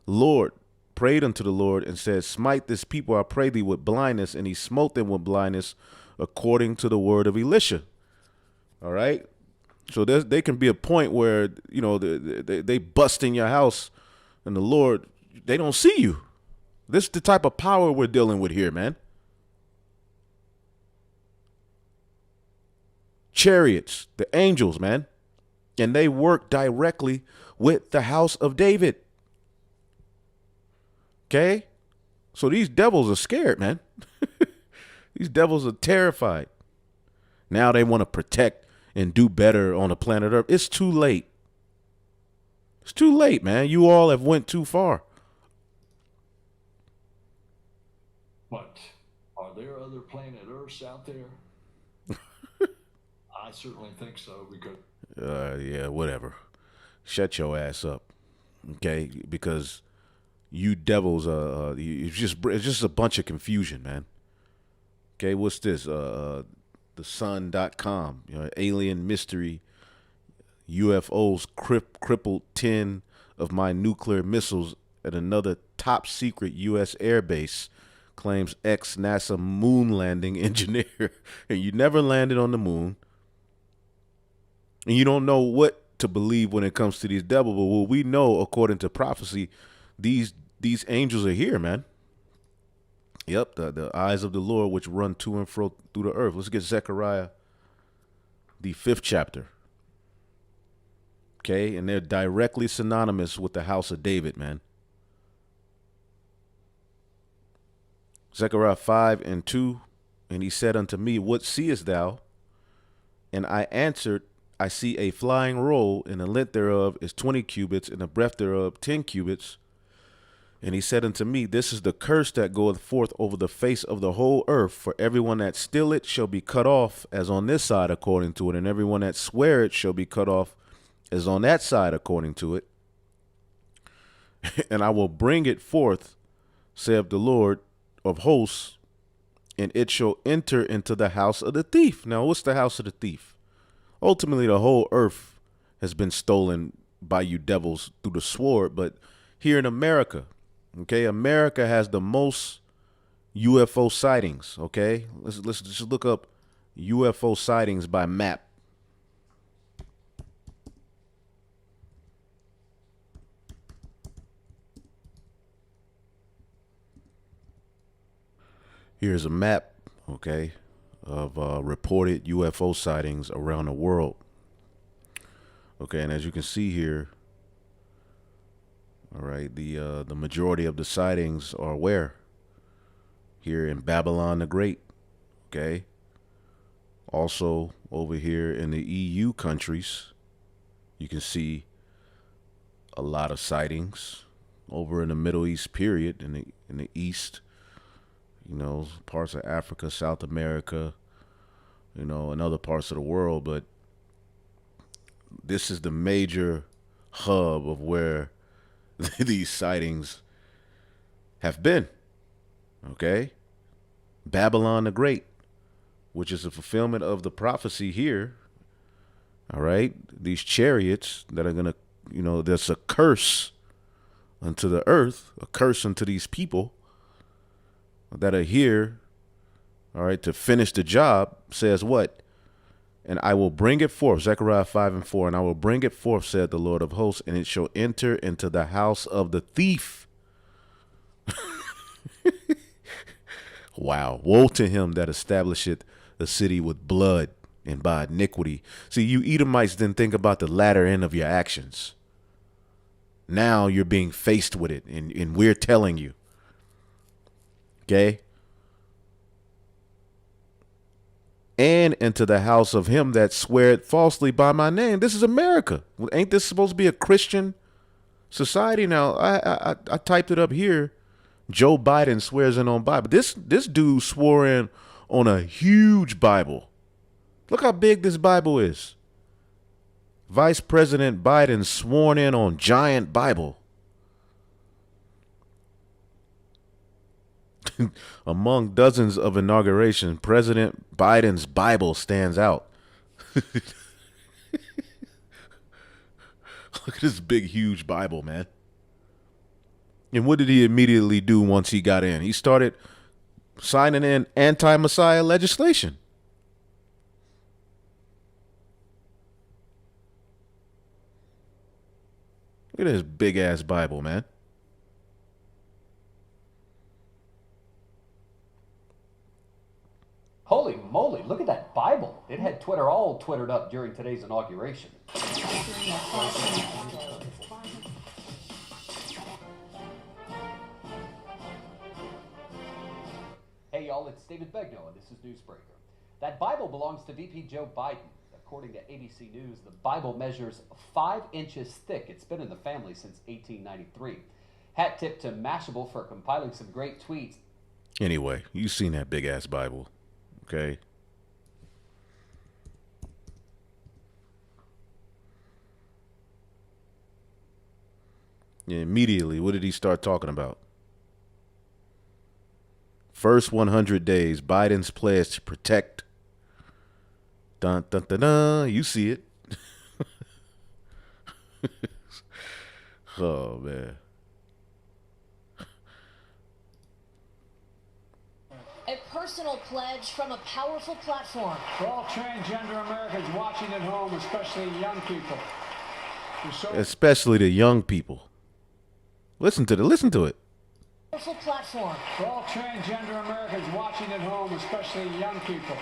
A: Lord, prayed unto the Lord and said, smite this people, I pray thee, with blindness. And he smote them with blindness according to the word of Elisha. All right. So there can be a point where, you know, they bust in your house and the Lord, they don't see you. This is the type of power we're dealing with here, man. Chariots, the angels, man. And they work directly with the house of David. Okay? So these devils are scared, man. These devils are terrified. Now they want to protect and do better on the planet Earth. It's too late. It's too late, man. You all have went too far.
C: But are there other planet Earths out there? I certainly think so, because
A: Yeah, whatever. Shut your ass up, okay? Because you devils, it's just a bunch of confusion, man. Okay, what's this? TheSun.com, you know, alien mystery, UFOs crippled 10 of my nuclear missiles at another top secret U.S. airbase, claims ex-NASA moon landing engineer. And you never landed on the moon. And you don't know what to believe when it comes to these devils. But what we know, according to prophecy, these angels are here, man. Yep, the eyes of the Lord which run to and fro through the earth. Let's get Zechariah, the 5th chapter. Okay, and they're directly synonymous with the house of David, man. Zechariah 5:2, and he said unto me, what seest thou? And I answered, I see a flying roll, and the length thereof is 20 cubits, and the breadth thereof 10 cubits. And he said unto me, this is the curse that goeth forth over the face of the whole earth. For everyone that steal it shall be cut off, as on this side according to it, and everyone that swear it shall be cut off, as on that side according to it. And I will bring it forth, saith the Lord of hosts, and it shall enter into the house of the thief. Now, what's the house of the thief? Ultimately, the whole earth has been stolen by you devils through the sword. But here in America, okay, America has the most UFO sightings. Okay, let's just look up UFO sightings by map. Here's a map, okay, of reported UFO sightings around the world. Okay, and as you can see here, all right, the majority of the sightings are where? Here in Babylon the Great, okay? Also over here in the EU countries, you can see a lot of sightings. Over in the Middle East period, in the East, you know, parts of Africa, South America, you know, and other parts of the world. But this is the major hub of where these sightings have been. Okay? Babylon the Great, which is a fulfillment of the prophecy here. All right? These chariots that are going to, you know, there's a curse unto the earth, a curse unto these people that are here, all right, to finish the job, says what? And I will bring it forth, Zechariah 5:4, and I will bring it forth, said the Lord of hosts, and it shall enter into the house of the thief. Wow. Woe to him that establisheth a city with blood and by iniquity. See, you Edomites didn't think about the latter end of your actions. Now you're being faced with it, and we're telling you. Okay? And into the house of him that sweareth falsely by my name. This is America. Ain't this supposed to be a Christian society? Now, I typed it up here. Joe Biden swears in on Bible. This dude swore in on a huge Bible. Look how big this Bible is. Vice President Biden sworn in on giant Bible. Among dozens of inaugurations, President Biden's Bible stands out. Look at this big, huge Bible, man. And what did he immediately do once he got in? He started signing in anti-Messiah legislation. Look at this big-ass Bible, man.
E: Holy moly, look at that Bible. It had Twitter all twittered up during today's inauguration. Hey y'all, it's David Begnaud and this is Newsbreaker. That Bible belongs to VP Joe Biden. According to ABC News, the Bible measures 5 inches thick. It's been in the family since 1893. Hat tip to Mashable for compiling some great tweets.
A: Anyway, you seen that big-ass Bible. Okay. And immediately, what did he start talking about? First 100 days, Biden's pledge to protect. Dun, dun, dun, dun. You see it. Oh, man.
F: A personal pledge from a powerful platform.
G: For all transgender Americans watching at home, especially young people.
A: Especially the young people. Listen to it.
F: Powerful platform.
G: For all transgender Americans watching at home, especially young people.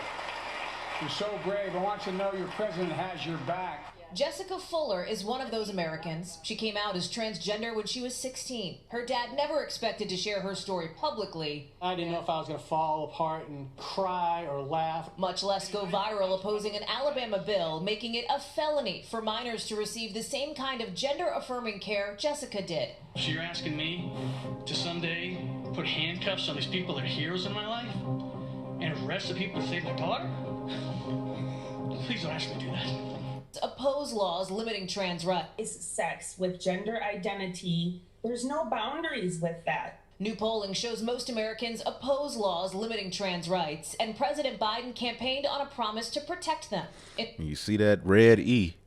G: You're so brave. I want you to know your president has your back.
F: Jessica Fuller is one of those Americans. She came out as transgender when she was 16. Her dad never expected to share her story publicly.
G: I didn't know if I was going to fall apart and cry or laugh.
F: Much less go viral opposing an Alabama bill making it a felony for minors to receive the same kind of gender-affirming care Jessica did.
H: So you're asking me to someday put handcuffs on these people that are heroes in my life and arrest the people that saved my daughter? Please don't ask me to do that.
F: Oppose laws limiting trans rights.
I: Is sex with gender identity. There's no boundaries with that.
F: New polling shows most Americans oppose laws limiting trans rights, and President Biden campaigned on a promise to protect them.
A: You see that red E?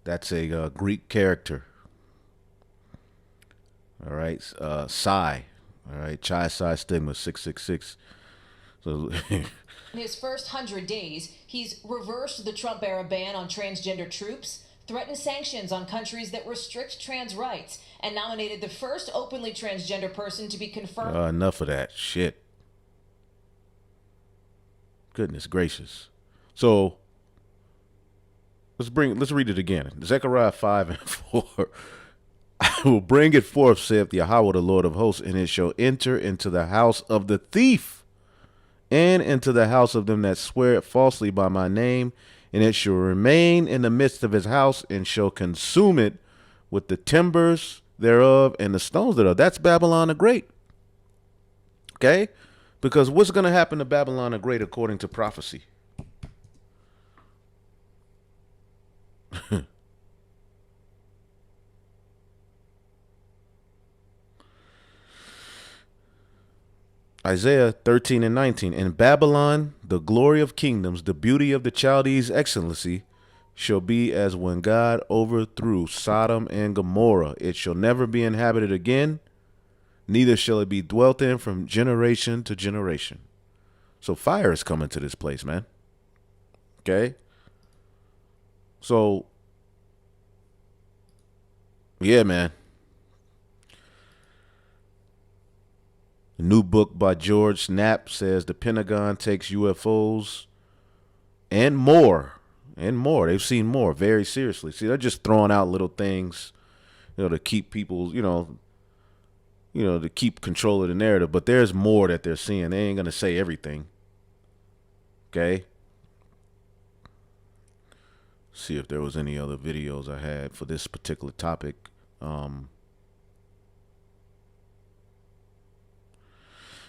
A: That's a Greek character. All right, psi. All right, chi psi stigma 666. So.
F: In his first 100 days, he's reversed the Trump-era ban on transgender troops, threatened sanctions on countries that restrict trans rights, and nominated the first openly transgender person to be confirmed.
A: Enough of that shit. Goodness gracious. So let's read it again. Zechariah 5 and 4. I will bring it forth, saith Yahweh the Lord of hosts, and it shall enter into the house of the thief, and into the house of them that swear falsely by my name, and it shall remain in the midst of his house, and shall consume it with the timbers thereof and the stones thereof. That's Babylon the Great. Okay? Because what's going to happen to Babylon the Great according to prophecy? Isaiah 13 and 19. In Babylon, the glory of kingdoms, the beauty of the Chaldees' excellency, shall be as when God overthrew Sodom and Gomorrah. It shall never be inhabited again, neither shall it be dwelt in from generation to generation. So fire is coming to this place, man. Okay? So, yeah, man. The new book by George Knapp says the Pentagon takes UFOs and more. They've seen more very seriously. See, they're just throwing out little things, to keep people, to keep control of the narrative. But there's more that they're seeing. They ain't going to say everything. Okay? See if there was any other videos I had for this particular topic.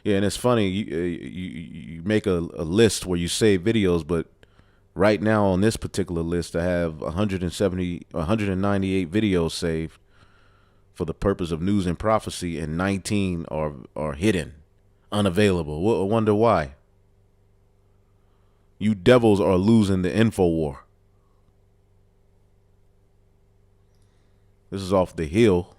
A: Yeah, and it's funny. You make a list where you save videos, but right now on this particular list, I have 198 videos saved for the purpose of news and prophecy, and 19 are hidden, unavailable. I wonder why. You devils are losing the info war. This is off The Hill.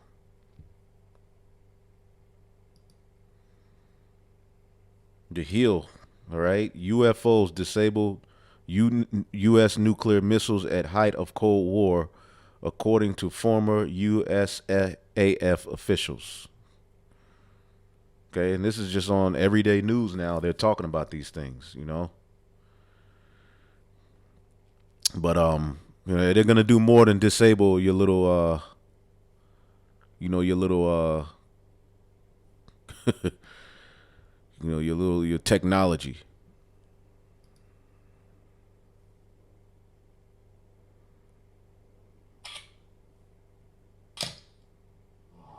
A: The Hill, all right? UFOs disabled U.S. nuclear missiles at height of Cold War, according to former USAF officials. Okay, and this is just on everyday news now. They're talking about these things, But they're gonna do more than disable your little your technology.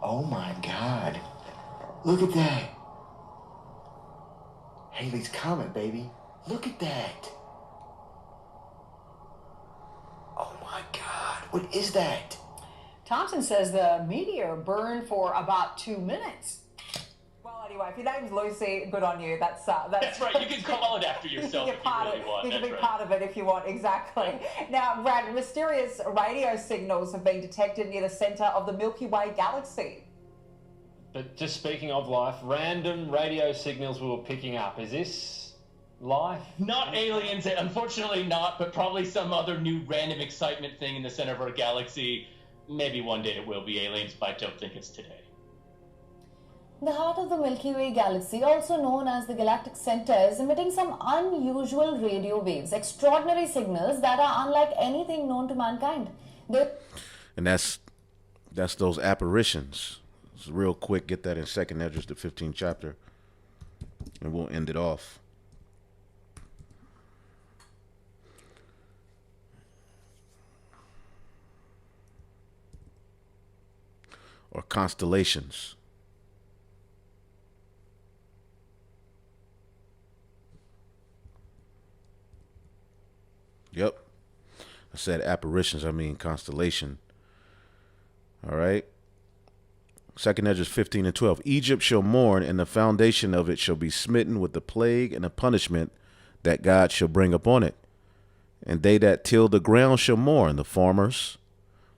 J: Oh my God. Look at that. Haley's Comet, baby. Look at that. Oh my God. What is that?
K: Thompson says the meteor burned for about 2 minutes. Well, anyway, if your name's Lucy, good on you. That's
L: right. You can call it after yourself if you really want.
K: You can be part of it if you want, exactly. Now, Brad, mysterious radio signals have been detected near the center of the Milky Way galaxy.
L: But just speaking of life, random radio signals we were picking up. Is this life? Not aliens, unfortunately not, but probably some other new random excitement thing in the center of our galaxy. Maybe one day it will be aliens, but I don't think it's today.
M: The heart of the Milky Way galaxy, also known as the galactic center, is emitting some unusual radio waves, extraordinary signals that are unlike anything known to mankind.
A: And that's those apparitions. So real quick, get that in 2nd Esdras, the 15th chapter, and we'll end it off. Or constellations. Yep. I said apparitions, I mean constellation. All right. 2nd Esdras 15 and 12. Egypt shall mourn, and the foundation of it shall be smitten with the plague and the punishment that God shall bring upon it. And they that till the ground shall mourn, the farmers,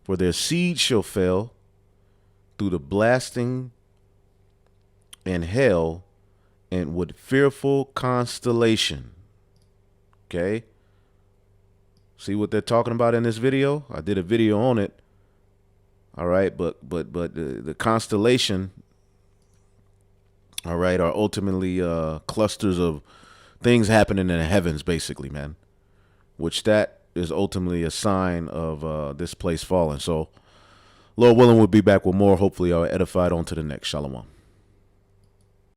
A: for their seed shall fail through the blasting and hell, and with fearful constellation. Okay? See what they're talking about in this video? I did a video on it. All right, but the constellation, all right, are ultimately clusters of things happening in the heavens, basically, man. Which that is ultimately a sign of this place falling. So, Lord willing, we'll be back with more. Hopefully, I'll edified on to the next. Shalom.